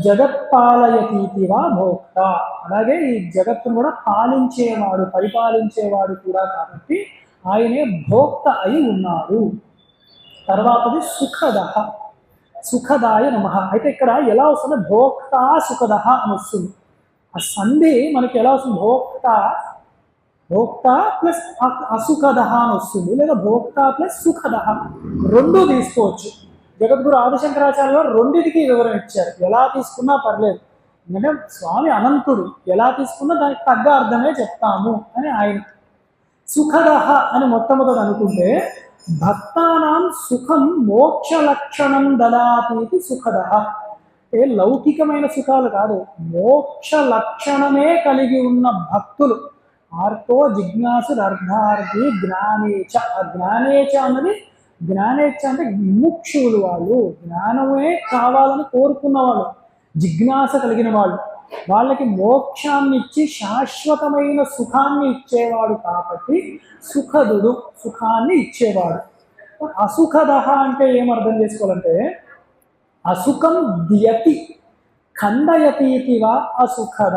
A: జగత్పాలయతీతివా భోక్త, అలాగే ఈ జగత్తును కూడా పాలించేవాడు, పరిపాలించేవాడు కూడా కాబట్టి ఆయనే భోక్త అయి ఉన్నాడు. తర్వాతది సుఖద, సుఖదాయ నమ. అయితే ఇక్కడ ఎలా వస్తుంది? భోక్త సుఖద అని వస్తుంది. ఆ సంధి మనకి ఎలా వస్తుంది? భోక్త, భోక్త ప్లస్ అసుఖద అని వస్తుంది, లేదా భోక్త ప్లస్ సుఖద, రెండు తీసుకోవచ్చు. జగద్గురు ఆదిశంకరాచార్య రెండింటికి వివరణ ఇచ్చారు. ఎలా తీసుకున్నా పర్లేదు, ఎందుకంటే స్వామి అనంతుడు, ఎలా తీసుకున్నా దానికి తగ్గ అర్థమే చెప్తాము అని ఆయన. సుఖద అని మొట్టమొదటి అనుకుంటే భక్తానాం సుఖం మోక్ష లక్షణం దదాతి సుఖద. అంటే లౌకికమైన సుఖాలు కాదు, మోక్ష లక్షణమే కలిగి ఉన్న భక్తులు. ఆర్తో జిజ్ఞాసుడు అర్థార్థి జ్ఞానేచ. ఆ జ్ఞానేచ అన్నది, జ్ఞానేచ్ఛ అంటే ముముక్షువులు, వాళ్ళు జ్ఞానమే కావాలని కోరుకున్న వాళ్ళు, జిజ్ఞాస కలిగిన వాళ్ళు. వాళ్ళకి మోక్షాన్ని ఇచ్చి శాశ్వతమైన సుఖాన్ని ఇచ్చేవాడు కాబట్టి సుఖదుడు, సుఖాన్ని ఇచ్చేవాడు. అసుఖద అంటే ఏమర్థం చేసుకోవాలంటే అసుఖం ద్యతి ఖండయతీతివా అసుఖద.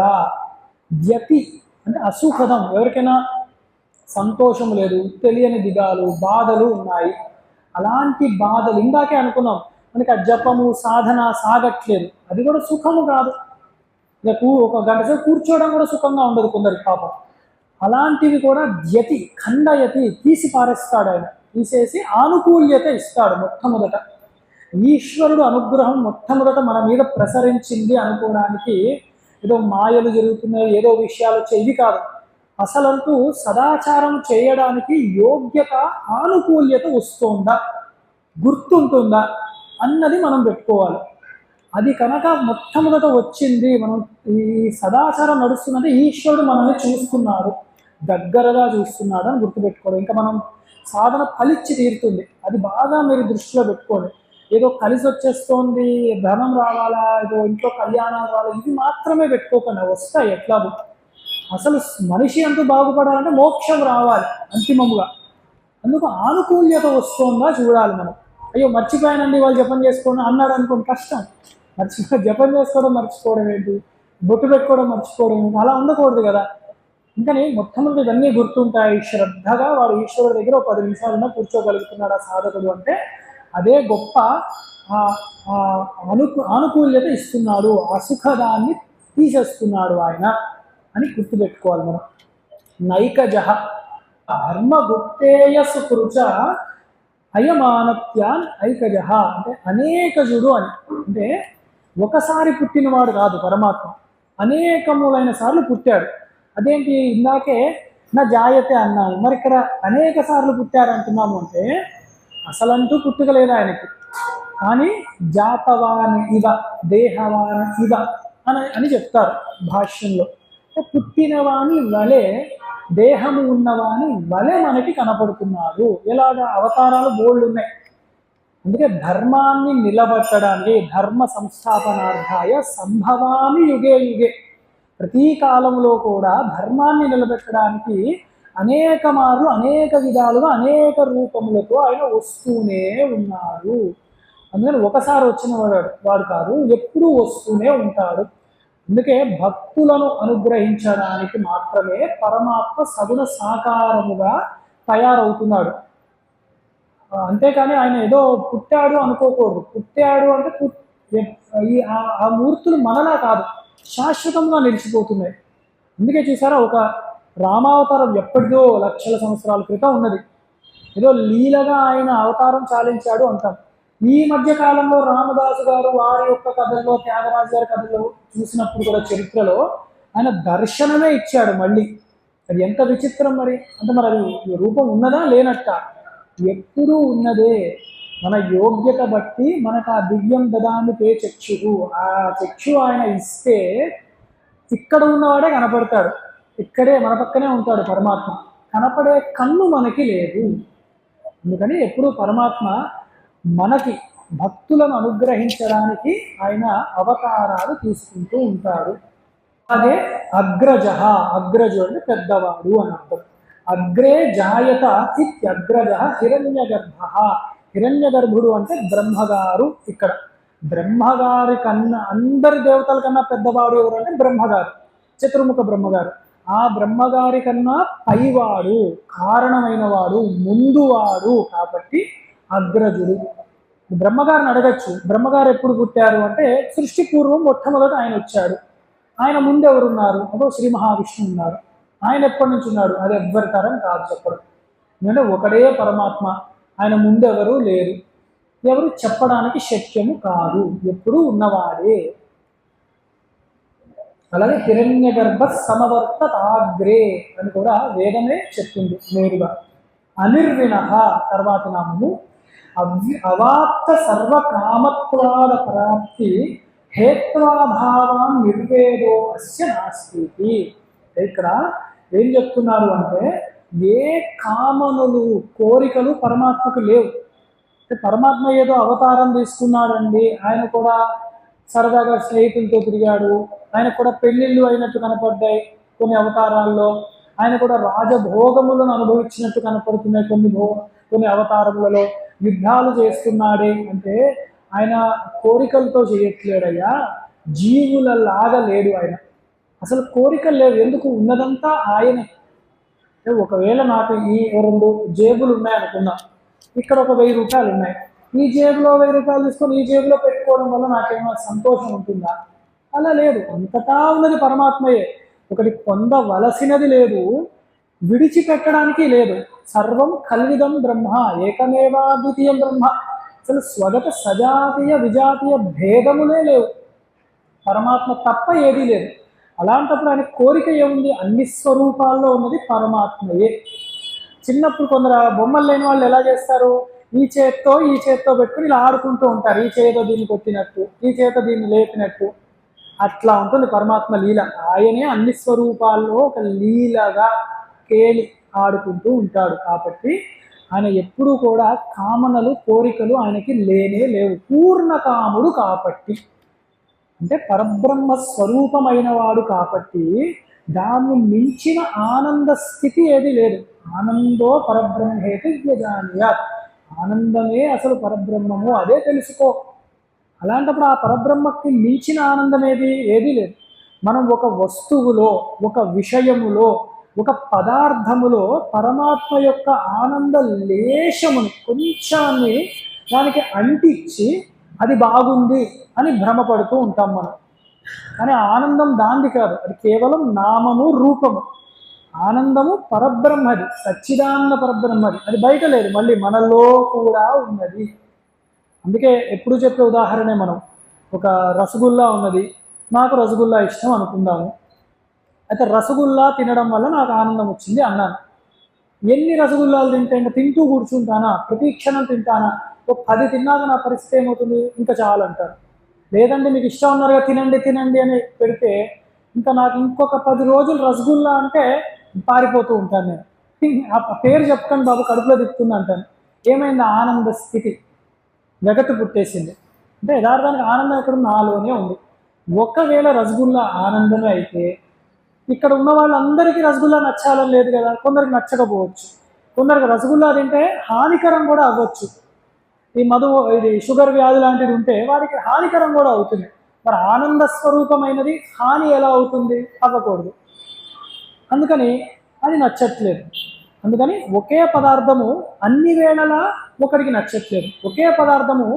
A: ద్యతి అంటే అసుఖదం, ఎవరికైనా సంతోషం లేదు, తెలియని దిగాలు, బాధలు ఉన్నాయి. అలాంటి బాధలు ఇందాకే అనుకున్నాం, మనకి ఆ జపము సాధన సాగట్లేదు, అది కూడా సుఖము కాదు. ఒక గంట సేపు కూర్చోవడం కూడా సుఖంగా ఉండదు కొందరికి పాపం. అలాంటివి కూడా ద్యతి ఖండయతి, తీసి పారేస్తాడు ఆయన, తీసేసి ఆనుకూల్యత ఇస్తాడు. మొట్టమొదట ఈశ్వరుడు అనుగ్రహం మొట్టమొదట మన మీద ప్రసరించింది అనుకోవడానికి ఏదో మాయలు జరుగుతున్నాయి, ఏదో విషయాలు వచ్చాయి, ఇవి కాదు. అసలంటూ సదాచారం చేయడానికి యోగ్యత, ఆనుకూల్యత వస్తుందా, గుర్తుంటుందా అన్నది మనం పెట్టుకోవాలి. అది కనుక మొట్టమొదట వచ్చింది, మనం ఈ సదాచారం నడుస్తున్నది ఈశ్వరుడు మనల్ని చూస్తున్నాడు, దగ్గరగా చూస్తున్నాడు అని గుర్తుపెట్టుకోవాలి. ఇంకా మనం సాధన ఫలించి తీరుతుంది, అది బాగా మీరు దృష్టిలో పెట్టుకోండి. ఏదో కలిసి వచ్చేస్తోంది, ధనం రావాలా, ఏదో ఇంట్లో కళ్యాణాలు రావాలి, ఇవి మాత్రమే పెట్టుకోకుండా వస్తాయి ఎట్లాగో. అసలు మనిషి అంటూ బాగుపడాలంటే మోక్షం రావాలి అంతిమముగా. అందుకు ఆనుకూల్యత వస్తుందా చూడాలి మనం. అయ్యో మర్చిపోయానండి వాళ్ళు జపం చేసుకోండి అన్నాడు అనుకోండి, కష్టం. జపం చేసుకోవడం మర్చిపోవడం ఏంటి, బొట్టు పెట్టుకోవడం మర్చిపోవడం ఏంటి, అలా ఉండకూడదు కదా. ఇంకని మొట్టమొదటి ఇవన్నీ గుర్తుంటాయి. శ్రద్ధగా వాడు ఈశ్వరుడి దగ్గర 10 నిమిషాలన్నా కూర్చోగలుగుతున్నాడు ఆ సాధకుడు అంటే అదే గొప్ప ఆనుకూల్యత ఇస్తున్నాడు, అసుఖదాన్ని తీసేస్తున్నాడు ఆయన అని గుర్తుపెట్టుకోవాలి మనం. నైకజ ధర్మగుప్తేయ సుకృచ అయమానత్యాన్ ఐకజ అంటే అనేకజుడు అని. అంటే ఒకసారి పుట్టినవాడు కాదు పరమాత్మ, అనేకములైన సార్లు పుట్టాడు. అదేంటి ఇందాకే నా జాయతే అన్నాము, మరి ఇక్కడ అనేక సార్లు పుట్టారు అంటున్నాము అంటే అసలంటూ పుట్టుకలేదు ఆయనకి. కానీ జాతవాని ఇవ దేహవాని ఇవ అని చెప్తారు భాష్యంలో. పుట్టినవాని వలె, దేహము ఉన్నవాని వలె మనకి కనపడుతున్నాడు. ఎలాగా? అవతారాలు బోల్డ్ ఉన్నాయి. అందుకే ధర్మాన్ని నిలబెట్టడానికి, ధర్మ సంస్థాపనార్థాయ సంభవామి యుగే యుగే, ప్రతి కాలంలో కూడా ధర్మాన్ని నిలబెట్టడానికి అనేక మార్లు, అనేక విధాలుగా, అనేక రూపములతో ఆయన వస్తూనే ఉన్నాడు. అందుకని ఒకసారి వచ్చిన వాడు కాదు, ఎప్పుడూ వస్తూనే ఉంటాడు. అందుకే భక్తులను అనుగ్రహించడానికి మాత్రమే పరమాత్మ సగుణ సాకారముగా తయారవుతున్నాడు. అంతేకాని ఆయన ఏదో పుట్టాడు అనుకోకూడదు. పుట్టాడు అంటే ఆ మూర్తులు మనలా కాదు, శాశ్వతంగా నిలిచిపోతున్నాయి. అందుకే చూసారా, ఒక రామావతారం ఎప్పటిదో లక్షల సంవత్సరాల క్రితం ఉన్నది, ఏదో లీలగా ఆయన అవతారం చాలించాడు అంటాం. ఈ మధ్య కాలంలో రామదాసు గారు వారి యొక్క కథల్లో, త్యాగరాజు గారి కథల్లో చూసినప్పుడు కూడా చరిత్రలో ఆయన దర్శనమే ఇచ్చాడు మళ్ళీ. అది ఎంత విచిత్రం మరి. అంటే మరి అది రూపం ఉన్నదా లేనట్ట? ఎప్పుడూ ఉన్నదే. మన యోగ్యత బట్టి మనకు ఆ దివ్యం దదామి తే చక్షువు, ఆ చక్షు ఆయన ఇస్తే ఇక్కడ ఉన్నవాడే కనపడతాడు, ఇక్కడే మన పక్కనే ఉంటాడు పరమాత్మ. కనపడే కన్ను మనకి లేదు. అందుకని ఎప్పుడు పరమాత్మ మనకి భక్తులను అనుగ్రహించడానికి ఆయన అవతారాలు తీసుకుంటూ ఉంటాడు. అదే అగ్రజ, అగ్రజు అంటే పెద్దవాడు అని అర్థం. అగ్రే జాయత ఇత్యగ్రజ హిరణ్యగర్భ. హిరణ్యగర్భుడు అంటే బ్రహ్మగారు. ఇక్కడ బ్రహ్మగారి కన్నా, అందరి దేవతల కన్నా పెద్దవాడు ఎవరు అంటే బ్రహ్మగారు, చతుర్ముఖ బ్రహ్మగారు. ఆ బ్రహ్మగారి కన్నా పైవాడు, కారణమైన వాడు, ముందువాడు కాబట్టి అగ్రజుడు. బ్రహ్మగారిని అడగచ్చు, బ్రహ్మగారు ఎప్పుడు పుట్టారు అంటే సృష్టి పూర్వం మొట్టమొదట ఆయన వచ్చాడు. ఆయన ముందు ఎవరున్నారు? అదో శ్రీ మహావిష్ణువు ఉన్నారు. ఆయన ఎప్పటి నుంచి ఉన్నాడు? అది ఎవ్వరి తరం కాదు చెప్పడం. ఎందుకంటే ఒకడే పరమాత్మ, ఆయన ముందు ఎవరు లేరు, ఎవరు చెప్పడానికి శక్యము కాదు, ఎప్పుడు ఉన్నవాడే. అలాగే హిరణ్య గర్భ సమవర్తతాగ్రే అని కూడా వేదమే చెప్తుంది నేరుగా. అనిర్విణ తర్వాతి నామము అవాప్త సర్వకామత్వాద ప్రాప్తి హేత్వాభావం నిర్వేదో అస్య నాస్తి. ఇక్కడ ఏం చెప్తున్నారు అంటే ఏ కామనులు, కోరికలు పరమాత్మకు లేవు. పరమాత్మ ఏదో అవతారం తీసుకున్నాడండి, ఆయన కూడా సరదాగా స్నేహితులతో తిరిగాడు, ఆయన కూడా పెళ్ళిళ్ళు అయినట్టు కనపడ్డాయి కొన్ని అవతారాల్లో, ఆయన కూడా రాజభోగములను అనుభవించినట్టు కనపడుతున్నాయి కొన్ని అవతారములలో, యుద్ధాలు చేస్తున్నాడే అంటే ఆయన కోరికలతో చేయట్లేడయ్యా, జీవులలాగా లేడు ఆయన. అసలు కోరికలు లేవు. ఎందుకు? ఉన్నదంతా ఆయనే. ఒకవేళ నాకు ఈ 2 జేబులు ఉన్నాయనుకున్నా, ఇక్కడ ఒక 1000 రూపాయలు ఉన్నాయి, ఈ జేబులో 1000 రూపాయలు తీసుకొని ఈ జేబులో పెట్టుకోవడం వల్ల నాకేమో సంతోషం ఉంటుందా? అలా లేదు. అంతటా ఉన్నది పరమాత్మయే. ఒకటి పొందవలసినది లేదు, విడిచిపెట్టడానికి లేదు. సర్వం కల్విదం బ్రహ్మ ఏకమేవా ద్వితీయం బ్రహ్మ. అసలు స్వగత సజాతీయ విజాతీయ భేదములే లేవు, పరమాత్మ తప్ప ఏదీ లేదు. అలాంటప్పుడు ఆయన కోరిక ఏముంది? అన్ని స్వరూపాల్లో ఉన్నది పరమాత్మయే. చిన్నప్పుడు కొందరు బొమ్మలు లేని వాళ్ళు ఎలా చేస్తారు? ఈ చేత్తో పెట్టుకుని ఇలా ఆడుకుంటూ ఉంటారు, ఈ చేతో దీన్ని కొట్టినట్టు, ఈ చేత దీన్ని లేపినట్టు. అట్లా ఉంటుంది పరమాత్మ లీల. ఆయనే అన్ని స్వరూపాల్లో ఒక లీలగా కేలి ఆడుకుంటూ ఉంటాడు. కాబట్టి ఆయన ఎప్పుడూ కూడా కామనలు, కోరికలు ఆయనకి లేనే లేవు. పూర్ణ కాముడు కాబట్టి, అంటే పరబ్రహ్మ స్వరూపమైన వాడు కాబట్టి దాన్ని మించిన ఆనంద స్థితి ఏది లేదు. ఆనందో పరబ్రహ్మేతి వ్యజానీయాత్. ఆనందమే అసలు పరబ్రహ్మము, అదే తెలుసుకో. అలాంటప్పుడు ఆ పరబ్రహ్మకి మించిన ఆనందం ఏదీ లేదు. మనం ఒక వస్తువులో, ఒక విషయములో, ఒక పదార్థములో పరమాత్మ యొక్క ఆనంద లేశముని కొంచాన్ని దానికి అంటించి అది బాగుంది అని భ్రమపడుతూ ఉంటాం మనం. కానీ ఆనందం దాంది కాదు, అది కేవలం నామము, రూపము. ఆనందము పరబ్రహ్మది, సచ్చిదానంద పరబ్రహ్మది, అది బయట లేదు, మళ్ళీ మనలో కూడా ఉన్నది. అందుకే ఎప్పుడు చెప్పే ఉదాహరణే, మనం ఒక రసగుల్లా ఉన్నది, నాకు రసగుల్లా ఇష్టం అనుకుందాము. అయితే రసగుల్లా తినడం వల్ల నాకు ఆనందం వచ్చింది అన్నాను. ఎన్ని రసగుల్లాలు తింటే ఇంకా తింటూ కూర్చుంటానా? ప్రతి క్షణం తింటానా? ఒక 10 తిన్నాక నా పరిస్థితి ఏమవుతుంది? ఇంకా చాలు అంటారు. లేదంటే మీకు ఇష్టం ఉన్నారుగా, తినండి అని పెడితే ఇంకా నాకు ఇంకొక 10 రోజులు రసగుల్లా అంటే పారిపోతూ ఉంటాను నేను. ఆ పేరు చెప్పుకొని బాబు కడుపులో తిప్పుతుంది అంటాను. ఏమైంది? ఆనంద స్థితి జగత్తు పుట్టేసింది. అంటే యథార్థానికి ఆనందం ఎక్కడ నాలోనే ఉంది. ఒకవేళ రసగుల్లా ఆనందమే అయితే ఇక్కడ ఉన్న వాళ్ళందరికీ రసగుల్లా నచ్చాలని లేదు కదా. కొందరికి నచ్చకపోవచ్చు, కొందరికి రసగుల్లా తింటే హానికరం కూడా అవ్వచ్చు. ఇది షుగర్ వ్యాధి లాంటిది ఉంటే వారికి హానికరం కూడా అవుతుంది. మరి ఆనంద స్వరూపమైనది హాని ఎలా అవుతుంది? అవ్వకూడదు. అందుకని అది నచ్చట్లేదు. అందుకని ఒకే పదార్థము అన్ని వేళలా ఒకరికి నచ్చట్లేదు, ఒకే పదార్థము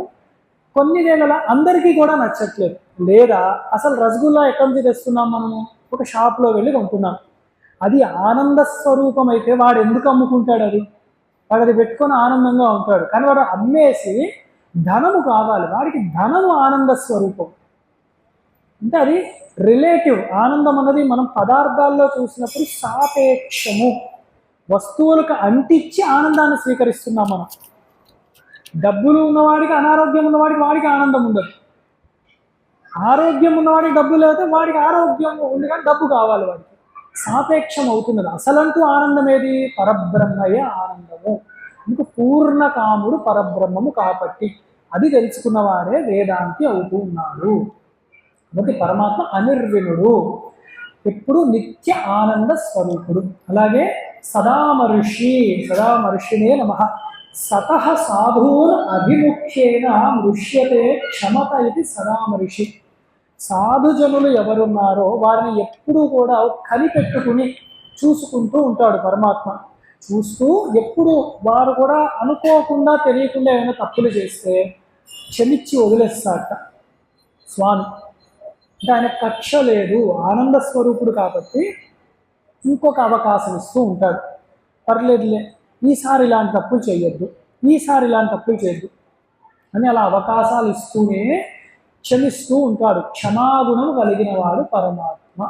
A: కొన్ని వేళలా అందరికీ కూడా నచ్చట్లేదు. లేదా అసలు రసగుల్లా ఎక్కడి నుంచి తెస్తున్నాం మనము? ఒక షాప్లో వెళ్ళి కొంటున్నాం. అది ఆనంద స్వరూపం అయితే వాడు ఎందుకు అమ్ముకుంటాడు? వాడు అది పెట్టుకొని ఆనందంగా ఉంటాడు. కానీ వాడు అమ్మేసి ధనము కావాలి, వాడికి ధనము ఆనంద స్వరూపం. అంటే అది రిలేటివ్. ఆనందం అన్నది మనం పదార్థాల్లో చూసినప్పుడు సాపేక్షము, వస్తువులకు అంటించి ఆనందాన్ని స్వీకరిస్తున్నాం మనం. డబ్బులు ఉన్నవాడికి అనారోగ్యం ఉన్నవాడికి వాడికి ఆనందం ఉండదు. ఆరోగ్యం ఉన్నవాడికి డబ్బు లేకపోతే వాడికి ఆరోగ్యం ఉంది కానీ డబ్బు కావాలి వాడికి. సాపేక్షం అవుతున్నది. అసలంటూ ఆనందం ఏది? పరబ్రహ్మయే ఆనందము. ఇంక పూర్ణకాముడు పరబ్రహ్మము కాబట్టి అది తెలుసుకున్నవాడే వేదాంతి అవుతూ ఉన్నాడు. కాబట్టి పరమాత్మ అనిర్విణుడు, ఎప్పుడు నిత్య ఆనంద స్వరూపుడు. అలాగే సదామర్షి, సదామర్షినే నమః. సతః సాధూన్ అభిముఖ్యేన మృష్యతే క్షమత ఇది సదామర్షి. సాధుజనులు ఎవరున్నారో వారిని ఎప్పుడూ కూడా కనిపెట్టుకుని చూసుకుంటూ ఉంటాడు పరమాత్మ. చూస్తూ ఎప్పుడు వారు కూడా అనుకోకుండా తెలియకుండా ఏమైనా తప్పులు చేస్తే క్షమించి వదిలేస్తాడట స్వామి. అంటే ఆయన కక్ష లేదు, ఆనంద స్వరూపుడు కాబట్టి ఇంకొక అవకాశం ఇస్తూ ఉంటాడు. పర్లేదులే, ఈసారి ఇలాంటి తప్పులు చేయొద్దు, ఈసారి ఇలాంటి తప్పులు చేయొద్దు అని అలా అవకాశాలు ఇస్తూనే క్షమిస్తూ ఉంటాడు. క్షమాగుణం కలిగిన వాడు పరమాత్మ.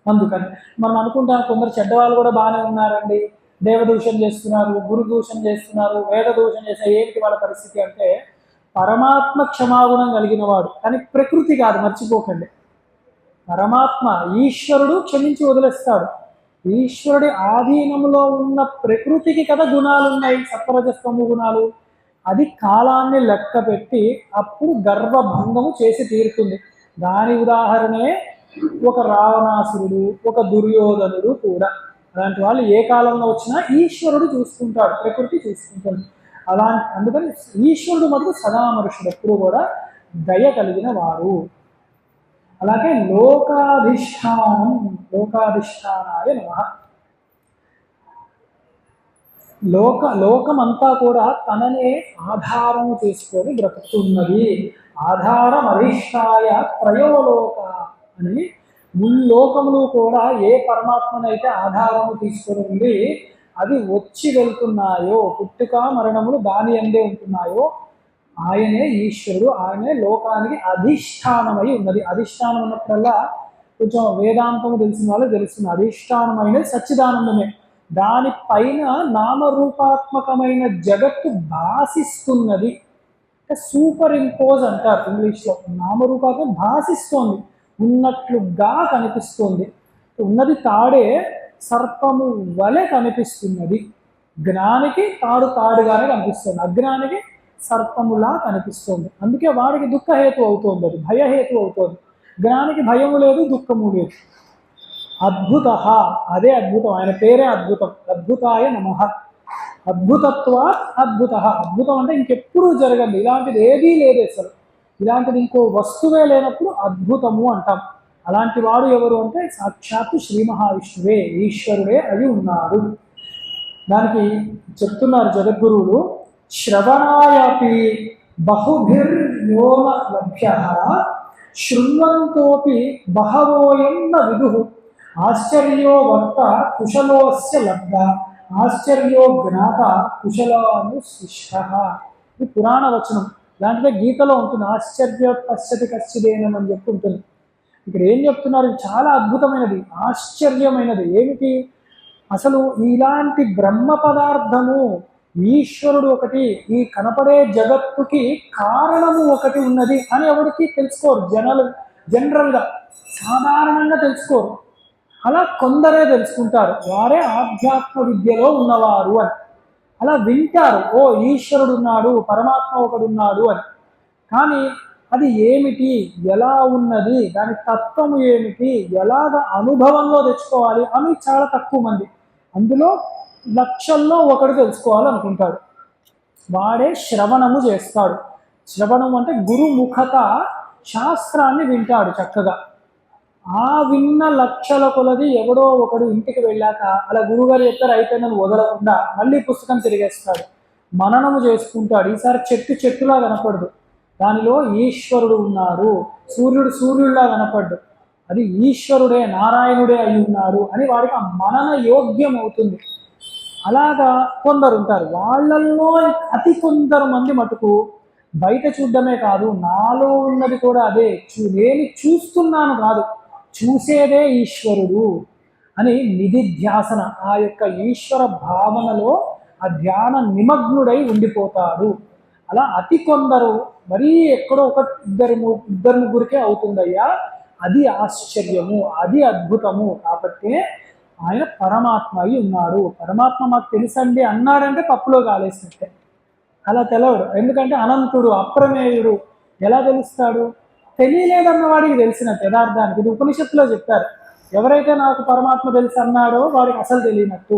A: అందుకని మనం అనుకుంటాం కొందరు చెడ్డవాళ్ళు కూడా బాగానే ఉన్నారండి, దేవదూషణ చేస్తున్నారు, గురుదూషణ చేస్తున్నారు, వేదదూషణ చేస్తే ఏంటి వాళ్ళ పరిస్థితి అంటే, పరమాత్మ క్షమాగుణం కలిగిన వాడు, కానీ ప్రకృతి కాదు, మర్చిపోకండి. పరమాత్మ ఈశ్వరుడు క్షమించి వదిలేస్తాడు. ఈశ్వరుడి ఆధీనంలో ఉన్న ప్రకృతికి కదా గుణాలు ఉన్నాయి, సత్వరజస్తమ గుణాలు. అది కాలాన్ని లెక్క పెట్టి అప్పుడు గర్వభంగము చేసి తీరుతుంది. దాని ఉదాహరణే ఒక రావణాసురుడు, ఒక దుర్యోధనుడు కూడా. అలాంటి వాళ్ళు ఏ కాలంలో వచ్చినా ఈశ్వరుడు చూసుకుంటాడు, ప్రకృతి చూసుకుంటుంది. అందుకని ఈశ్వరుడు మటుకు సదామరుషుడు, ఎప్పుడు కూడా దయ కలిగిన వారు. అలాగే లోకాధిష్టానం, లోకాధిష్టానాయ నమః. లోకమంతా కూడా తననే ఆధారం చేసుకొని బ్రతుకుతున్నది. ఆధారం అధిష్టాయ త్రయోలోక అని ముల్లోకములు కూడా ఏ పరమాత్మనైతే ఆధారము తీసుకొని ఉంది అవి వచ్చి వెళ్తున్నాయో, పుట్టుక మరణములు దాని అందే ఉంటున్నాయో ఆయనే ఈశ్వరుడు, ఆయనే లోకానికి అధిష్టానమై ఉన్నది. అధిష్టానం ఉన్నప్పుడల్లా కొంచెం వేదాంతము తెలిసిన వాళ్ళు తెలుస్తుంది. అధిష్టానమైనది సచ్చిదానందమే. దానిపైన నామరూపాత్మకమైన జగత్తు భాసిస్తున్నది. సూపర్ ఇంపోజ్ అంటారు ఇంగ్లీష్లో. నామరూపాత్మకం భాసిస్తోంది, ఉన్నట్లుగా కనిపిస్తోంది. ఉన్నది తాడే సర్పము వలె కనిపిస్తున్నది. జ్ఞానికి తాడుగానే కనిపిస్తుంది, అజ్ఞానికి సర్పములా కనిపిస్తుంది. అందుకే వాడికి దుఃఖహేతు అవుతోంది, అది భయహేతు అవుతోంది. జ్ఞానికి భయము లేదు, దుఃఖము లేదు. అద్భుత, అదే అద్భుతం, ఆయన పేరే అద్భుతం. అద్భుతాయ నమః. అద్భుతత్వా అద్భుత. అద్భుతం అంటే ఇంకెప్పుడు జరగదు, ఇలాంటిది ఏదీ లేదు అసలు. ఇలాంటిది ఇంకో వస్తువే లేనప్పుడు అద్భుతము అంటాం. అలాంటి వాడు ఎవరు అంటే సాక్షాత్తు శ్రీ మహావిష్ణువే, ఈశ్వరుడే అయి ఉన్నాడు. దానికి చెప్తున్నారు జగద్గురువులు, శ్రవణాయపి బహుభిర్యోన లభ్యః శృణ్వంతోపి బహవోయం న విదుః ఆశ్చర్యో వక్త కుశలోస్య లబ్ధ ఆశ్చర్యో జ్ఞాత కుశలానుశిష్టః. ఇది పురాణ వచనం. దాంట్లో గీతలో ఉంటుంది, ఆశ్చర్య పశ్యతి కశ్చిదేనం అని చెప్పి ఉంటుంది. ఇక్కడ ఏం చెప్తున్నారు? చాలా అద్భుతమైనది, ఆశ్చర్యమైనది. ఏమిటి అసలు? ఇలాంటి బ్రహ్మ పదార్థము ఈశ్వరుడు ఒకటి, ఈ కనపడే జగత్తుకి కారణము ఒకటి ఉన్నది అని ఎవరికి తెలుసుకోరు. జనరల్గా సాధారణంగా తెలుసుకోరు. అలా కొందరే తెలుసుకుంటారు, వారే ఆధ్యాత్మ విద్యలో ఉన్నవారు అని. అలా వింటారు, ఓ ఈశ్వరుడు ఉన్నాడు, పరమాత్మ ఒకడు ఉన్నాడు అని. కానీ అది ఏమిటి, ఎలా ఉన్నది, దాని తత్వము ఏమిటి, ఎలాగ అనుభవంలో తెచ్చుకోవాలి అని చాలా తక్కువ మంది. అందులో లక్షల్లో ఒకడు తెలుసుకోవాలనుకుంటాడు. వాడే శ్రవణము చేస్తాడు. శ్రవణం అంటే గురుముఖత శాస్త్రాన్ని వింటాడు చక్కగా. ఆ విన్న లక్షల కొలది ఎవడో ఒకడు ఇంటికి వెళ్ళాక అలా గురుగారు చెప్పారు అయిపోయిందని వదలకుండా మళ్ళీ పుస్తకం తిరిగేస్తాడు, మననము చేసుకుంటాడు. ఈసారి చెట్టులా కనపడదు, దానిలో ఈశ్వరుడు ఉన్నాడు. సూర్యుడిలా కనపడ్డు, అది ఈశ్వరుడే, నారాయణుడే అయి ఉన్నాడు అని వాడికి ఆ మనన యోగ్యం అవుతుంది. అలాగా కొందరు ఉంటారు. వాళ్ళల్లో అతి కొందరు మంది మటుకు బయట చూడడమే కాదు, నాలో ఉన్నది కూడా అదే. నేను చూస్తున్నాను కాదు, చూసేదే ఈశ్వరుడు అని నిధిధ్యాసన, ఆ యొక్క ఈశ్వర భావనలో ఆ ధ్యాన నిమగ్నుడై ఉండిపోతాడు. అలా అతి కొందరు, మరీ ఎక్కడో ఒక ఇద్దరు ముగ్గురికే అవుతుందయ్యా. అది ఆశ్చర్యము, అది అద్భుతము. కాబట్టి ఆయన పరమాత్మ అయి ఉన్నాడు. పరమాత్మ మాకు తెలుసండి అన్నాడంటే పప్పులో కాలేసినట్టే. అలా తెలవడు, ఎందుకంటే అనంతుడు, అప్రమేయుడు. ఎలా తెలుస్తాడు? తెలియలేదన్న వాడికి తెలిసినట్టు యథార్థానికి. ఇది ఉపనిషత్తులో చెప్పారు. ఎవరైతే నాకు పరమాత్మ తెలుసు అన్నాడో వాడికి అసలు తెలియనట్టు.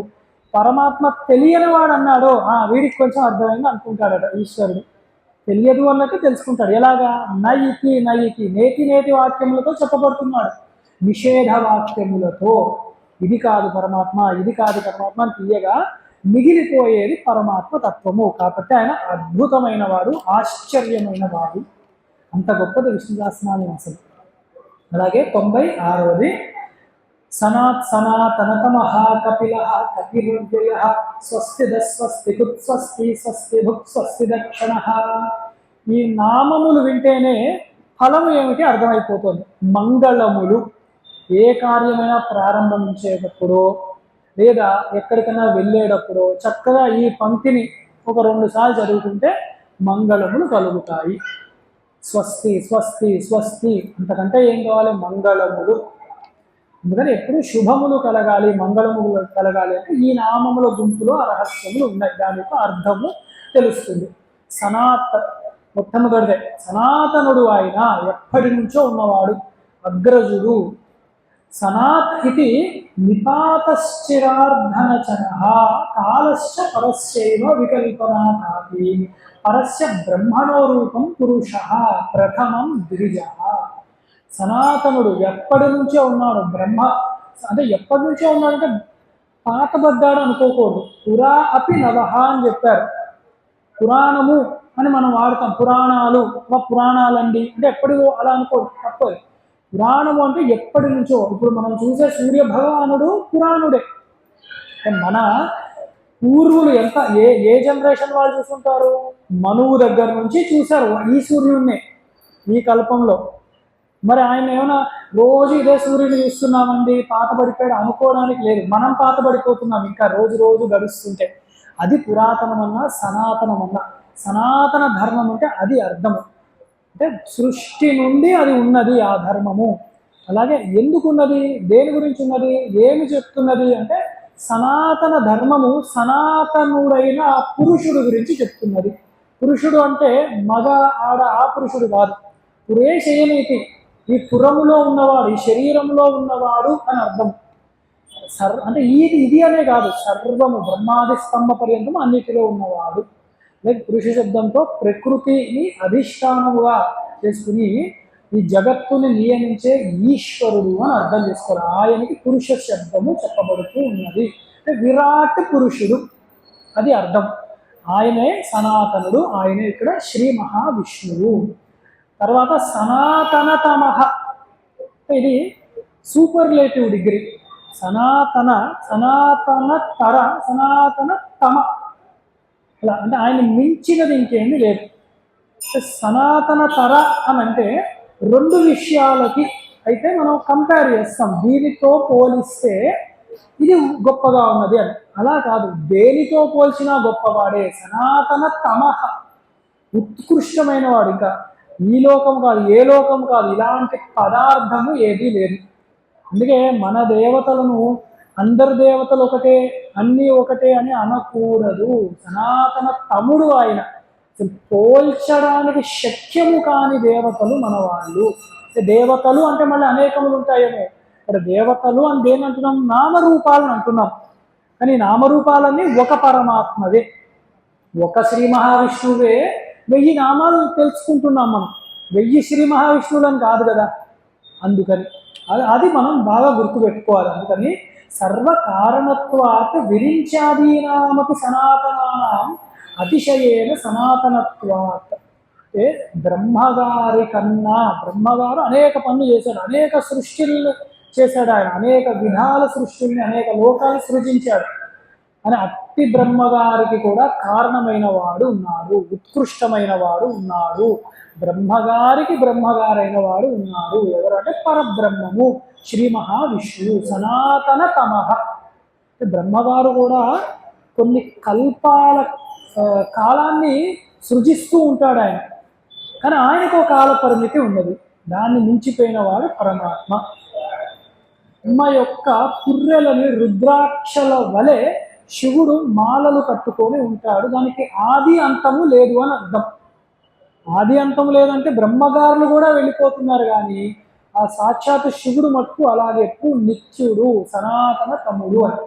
A: పరమాత్మ తెలియని వాడు అన్నాడో వీడికి కొంచెం అర్థమైంది అనుకుంటాడట ఈశ్వరుడు. తెలియదు అన్నట్టు తెలుసుకుంటాడు. ఎలాగా? నయికి నయికి, నేతి వాక్యములతో చెప్పబడుతున్నాడు, నిషేధ వాక్యములతో. ఇది కాదు పరమాత్మ, ఇది కాదు పరమాత్మ అని తీయగా మిగిలిపోయేది పరమాత్మ తత్వము. కాబట్టి ఆయన అద్భుతమైన వాడు, ఆశ్చర్యమైన వాడు. అంత గొప్పది విష్ణు సహస్రనామం అసలు. అలాగే 96వది సనాతనతమః కపిలః కపిర్వ్యయః స్వస్తి కుత్స్వస్తి స్వస్తి భుక్ స్వస్తి దక్షిణః. ఈ నామములు వింటేనే ఫలము ఏమిటి అర్థమైపోతుంది. మంగళములు. ఏ కార్యమైనా ప్రారంభించేటప్పుడు లేదా ఎక్కడికైనా వెళ్ళేటప్పుడు చక్కగా ఈ పంక్తిని ఒక 2 సార్లు చదువుకుంటే మంగళములు కలుగుతాయి. స్వస్తి స్వస్తి స్వస్తి, అంతకంటే ఏం కావాలి? మంగళములు. అందుకని ఎప్పుడు శుభములు కలగాలి, మంగళములు కలగాలి అంటే ఈ నామముల గుంపులో ఆ రహస్యములు ఉన్నాయి. దాని యొక్క అర్థము తెలుస్తుంది. మొట్టమొదటిదే సనాతనుడు, ఆయన ఎప్పటి నుంచో ఉన్నవాడు, అగ్రజుడు. సనాత్ ఇది నిపాతశ్చిరార్ధనచనః కాలశ్చ పరస్యైవ వికల్పనా కాపి పరస్య బ్రహ్మణో రూపం పురుషః ప్రథమం ద్విజః. సనాతనుడు ఎప్పటి నుంచో ఉన్నాడు. బ్రహ్మ అంటే ఎప్పటి నుంచో ఉన్నాడంటే పాతబడ్డాడు అనుకోకూడదు. పురా అపి నవహ అని చెప్పారు. పురాణము అని మనం వాడతాం. పురాణాలు పురాణాలండి అంటే ఎప్పటికో అలా అనుకోడు, తప్పదు. పురాణము అంటే ఎప్పటి నుంచో. ఇప్పుడు మనం చూసే సూర్య భగవానుడు పురాణుడే. మన పూర్వులు ఎంత ఏ జనరేషన్ వాళ్ళు చూసుంటారు? మనువు దగ్గర నుంచి చూశారు ఈ సూర్యుడిని ఈ కల్పంలో. మరి ఆయన ఏమైనా రోజు ఇదే సూర్యుని చూస్తున్నామండి పాతబడిపోయాడు అనుకోవడానికి లేదు. మనం పాతబడిపోతున్నాం ఇంకా రోజు రోజు గడుస్తుంటే. అది పురాతనమన్నా సనాతనమన్నా. సనాతన ధర్మం అంటే అది అర్థము. అంటే సృష్టి నుండి అది ఉన్నది ఆ ధర్మము. అలాగే ఎందుకు ఉన్నది, దేని గురించి ఉన్నది, ఏమి చెప్తున్నది అంటే సనాతన ధర్మము సనాతనుడైన ఆ పురుషుడు గురించి చెప్తున్నది. పురుషుడు అంటే మగ ఆడ ఆ పురుషుడు కాదు. పురేశయనీతి, ఈ పురములో ఉన్నవాడు, ఈ శరీరంలో ఉన్నవాడు అని అర్థం. అంటే ఇది అనే కాదు, సర్వము బ్రహ్మాది స్తంభ పర్యంతం అన్నిటిలో ఉన్నవాడు. లైక్ పురుష శబ్దంతో ప్రకృతిని అధిష్టానముగా చేసుకుని ఈ జగత్తుని నియమించే ఈశ్వరుడు అని అర్థం చేసుకోవాలి. ఆయనకి పురుష శబ్దము చెప్పబడుతూ ఉన్నది. విరాట్ పురుషుడు అది అర్థం. ఆయనే సనాతనుడు, ఆయనే ఇక్కడ శ్రీ మహావిష్ణువు. తర్వాత సనాతనతమః, ఇది సూపర్లేటివ్ డిగ్రీ. సనాతన తమ అలా అంటే ఆయన మించినది ఇంకేమీ లేదు. సనాతన తర అని అంటే 2 విషయాలకి అయితే మనం కంపేర్ చేస్తాం. దీనితో పోలిస్తే ఇది గొప్పగా ఉన్నది అని. అలా కాదు, దేనితో పోల్చినా గొప్పవాడే. సనాతన తమః, ఉత్కృష్టమైన వాడు. ఇంకా ఈ లోకం కాదు, ఏ లోకం కాదు, ఇలాంటి పదార్థము ఏదీ లేదు. అందుకే మన దేవతలను అందరు దేవతలు ఒకటే, అన్నీ ఒకటే అని అనకూడదు. సనాతన తముడు ఆయన. పోల్చడానికి శక్యము కాని దేవతలు మన వాళ్ళు. దేవతలు అంటే మళ్ళీ అనేకములు ఉంటాయేమో. ఇక్కడ దేవతలు అని దేని అంటున్నాం? నామరూపాలను అంటున్నాం. కానీ నామరూపాలన్నీ ఒక పరమాత్మవే, ఒక శ్రీ మహావిష్ణువే. 1000 నామాలు తెలుసుకుంటున్నాం మనం, 1000 శ్రీ మహావిష్ణువులని కాదు కదా. అందుకని అది మనం బాగా గుర్తుపెట్టుకోవాలి. అందుకని సర్వకారణత్వాత్ విరించాదీనామపి సనాతనానాం అతిశయేన సనాతనత్వాత్. అంటే బ్రహ్మగారి కన్నా, బ్రహ్మగారు అనేక పనులు చేశాడు, అనేక సృష్టిల్ని చేశాడు ఆయన, అనేక విధాల సృష్టిల్ని, అనేక లోకాలు సృజించాడు. అని అట్టి బ్రహ్మగారికి కూడా కారణమైన వాడు ఉన్నాడు, ఉత్కృష్టమైన వాడు ఉన్నాడు, బ్రహ్మగారికి బ్రహ్మగారైన వాడు ఉన్నాడు. ఎవరంటే పరబ్రహ్మము శ్రీ మహావిష్ణువు సనాతన తమః. బ్రహ్మగారు కూడా కొన్ని కల్పాల కాలాన్ని సృజిస్తూ ఉంటాడు ఆయన, కానీ ఆయనకు ఒక కాల పరిమితి ఉన్నది, దాన్ని మించిపోయిన వాడు పరమాత్మ. అమ్మ యొక్క పుర్రెలని రుద్రాక్షల వలె శివుడు మాలలు కట్టుకొని ఉంటాడు. దానికి ఆది అంతము లేదు అని అర్థం. ఆది అంతము లేదంటే బ్రహ్మగారులు కూడా వెళ్ళిపోతున్నారు, కానీ ఆ సాక్షాత్ శివుడు మట్టుకు అలాగే ఎప్పుడు నిత్యుడు సనాతన తమ్ముడు అని.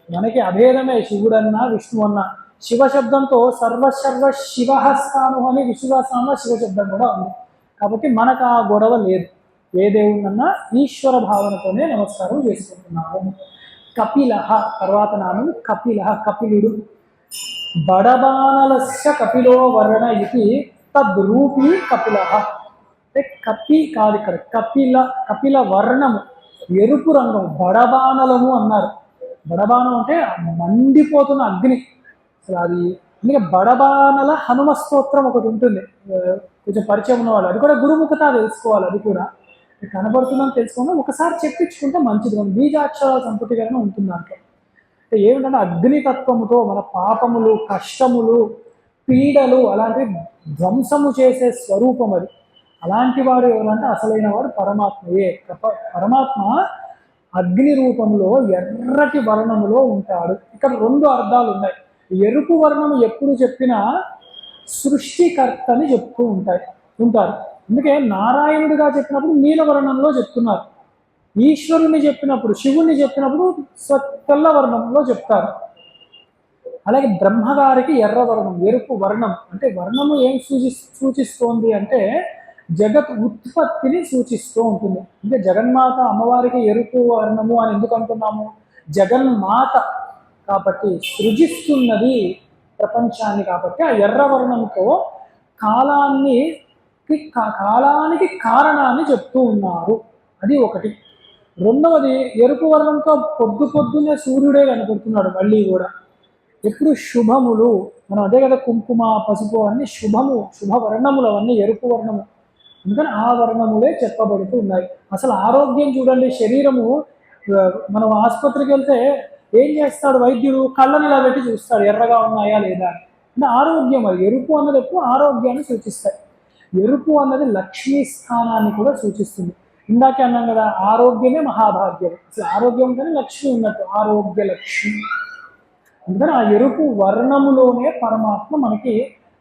A: మనకి అభేదమే శివుడన్నా విష్ణు అన్నా. శివ శబ్దంతో సర్వసర్వ శివహస్తాను అని విశ్వసామ శివ శబ్దం కూడా ఉంది. కాబట్టి మనకు ఆ గొడవ లేదు. ఏ దేవుణ్ణన్నా ఈశ్వర భావనతోనే నమస్కారం చేసుకుంటున్నాము. కపిల తర్వాత నామం కపిల, కపిలుడు. బడబానలస్య కపిలో వర్ణ ఇది తద్రూపీ కపిల. అంటే కపి కాదు ఇక్కడ, కపిల, కపిల వర్ణము ఎరుపు రంగం, బడబానలము అన్నారు. బడబానం అంటే మండిపోతున్న అగ్ని. అసలు అది అందుకే బడబానల హనుమ స్తోత్రం ఒకటి ఉంటుంది, కొంచెం పరిచయం ఉన్నవాళ్ళు, అది కూడా గురుముఖత తెలుసుకోవాలి. అది కూడా కనబడుతుందని తెలుసుకున్నా ఒకసారి చెప్పించుకుంటే మంచిది. మన బీజాక్షరాల సంపుటికరణ ఉంటుంది దాంట్లో. అంటే ఏమిటంటే అగ్నితత్వముతో మన పాపములు, కష్టములు, పీడలు అలాంటివి ధ్వంసము చేసే స్వరూపం అది. అలాంటి వాడు ఎవరంటే అసలైన వాడు పరమాత్మయే. పరమాత్మ అగ్ని రూపంలో ఎర్రటి వర్ణములో ఉంటాడు. ఇక్కడ రెండు అర్థాలు ఉన్నాయి. ఎరుపు వర్ణము ఎప్పుడు చెప్పినా సృష్టికర్తని చెప్తూ ఉంటారు. అందుకే నారాయణుడిగా చెప్పినప్పుడు నీలవర్ణంలో చెప్తున్నారు, ఈశ్వరుని చెప్పినప్పుడు, శివుణ్ణి చెప్పినప్పుడు తెల్ల వర్ణంలో చెప్తారు. అలాగే బ్రహ్మగారికి ఎర్రవర్ణం, ఎరుపు వర్ణం. అంటే వర్ణము ఏం సూచిస్తోంది అంటే జగత్ ఉత్పత్తిని సూచిస్తూ ఉంటుంది. అంటే జగన్మాత అమ్మవారికి ఎరుపు వర్ణము అని ఎందుకు అంటున్నాము? జగన్మాత కాబట్టి సృజిస్తున్నది ప్రపంచాన్ని, కాబట్టి ఆ ఎర్రవర్ణంతో కాలానికి కారణాన్ని చెప్తూ ఉన్నారు. అది ఒకటి. రెండవది ఎరుపు వర్ణంతో పొద్దున్నే సూర్యుడే కనపడుతున్నాడు. మళ్ళీ కూడా ఎప్పుడు శుభములు, మనం అదే కదా కుంకుమ, పసుపు అన్ని శుభ వర్ణములు, అవన్నీ ఎరుపు వర్ణము. అందుకని ఆ వర్ణములే చెప్పబడుతూ ఉన్నాయి. అసలు ఆరోగ్యం చూడండి, శరీరము, మనం ఆసుపత్రికి వెళ్తే ఏం చేస్తాడు వైద్యుడు? కళ్ళని ఇలా పెట్టి చూస్తాడు ఎర్రగా ఉన్నాయా లేదా అని. అంటే ఆరోగ్యం, అది ఎరుపు అన్నది ఎప్పుడు ఆరోగ్యాన్ని సూచిస్తాయి. ఎరుపు అన్నది లక్ష్మీ స్థానాన్ని కూడా సూచిస్తుంది. ఇందాకే అన్నాం కదా, ఆరోగ్యమే మహాభాగ్యం. అసలు ఆరోగ్యం కానీ లక్ష్మి ఉన్నట్టు, ఆరోగ్య లక్ష్మి. అందుకని ఆ ఎరుపు వర్ణములోనే పరమాత్మ మనకి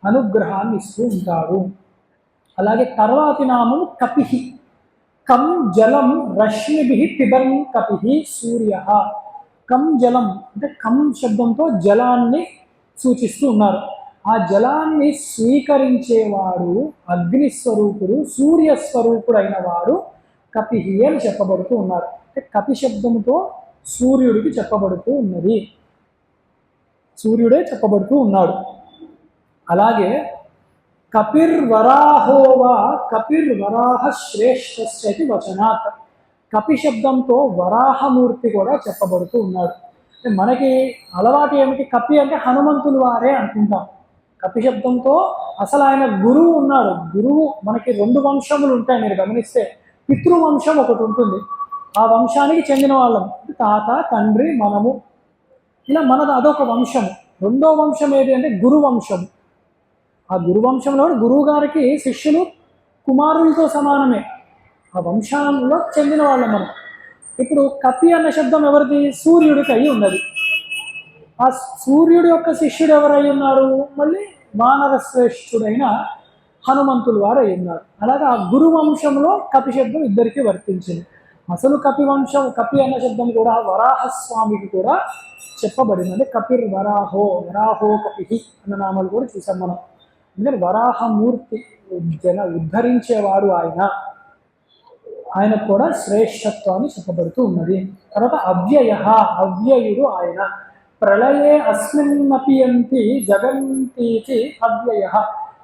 A: అనుగ్రహాన్ని ఇస్తూ ఉంటాడు. అలాగే తర్వాతి నామం కపిహి. కం జలం రశ్మిభి పిబన్ కపిహి సూర్య. కం జలం అంటే కం శబ్దంతో జలాన్ని సూచిస్తూ ఉన్నారు. ఆ జలాన్ని స్వీకరించేవాడు అగ్నిస్వరూపుడు, సూర్యస్వరూపుడైన వాడు కపిహి అని చెప్పబడుతూ ఉన్నారు. అంటే కపి శబ్దంతో సూర్యుడికి చెప్పబడుతూ ఉన్నది, సూర్యుడే చెప్పబడుతూ ఉన్నాడు. అలాగే కపిర్వరాహోవా కపిర్వరాహ శ్రేష్ఠస్యతి వచనాత్. కపి శబ్దంతో వరాహమూర్తి కూడా చెప్పబడుతూ ఉన్నాడు. మనకి అలవాటు ఏమిటి? కపి అంటే హనుమంతులు వారే అనుకుంటాం. కపి శబ్దంతో అసలు ఆయన గురువు ఉన్నాడు. గురువు మనకి రెండు వంశములు ఉంటాయి, మీరు గమనిస్తే పితృవంశం ఒకటి ఉంటుంది, ఆ వంశానికి చెందిన వాళ్ళం, తాత, తండ్రి, మనము, ఇలా మనది అదొక వంశం. రెండో వంశం ఏది అంటే గురువంశం. ఆ గురువంశంలో గురువు గారికి శిష్యులు కుమారులతో సమానమే, ఆ వంశంలో చెందిన వాళ్ళం మనం. ఇప్పుడు కపి అన్న శబ్దం ఎవరిది? సూర్యుడికి అయి ఉన్నది. ఆ సూర్యుడి యొక్క శిష్యుడు ఎవరై ఉన్నారు? మళ్ళీ వానర శ్రేష్ఠుడైన హనుమంతులు వారు అయి ఉన్నారు. అలాగే ఆ గురువంశంలో కపి శబ్దం ఇద్దరికి వర్తించింది. అసలు కపి అన్న శబ్దం కూడా వరాహస్వామికి కూడా చెప్పబడింది. అంటే కపిర్ వరాహో కపిహి అన్న నామాలు కూడా చూసాం మనం. ఎందుకంటే వరాహమూర్తి, ఉద్ధరించేవాడు ఆయన కూడా శ్రేష్ఠత్వాన్ని చెప్పబడుతూ ఉన్నది. తర్వాత అవ్యయుడు ఆయన. ప్రళయే అస్మిన్నపియంతి జగంతీతి అవ్యయ.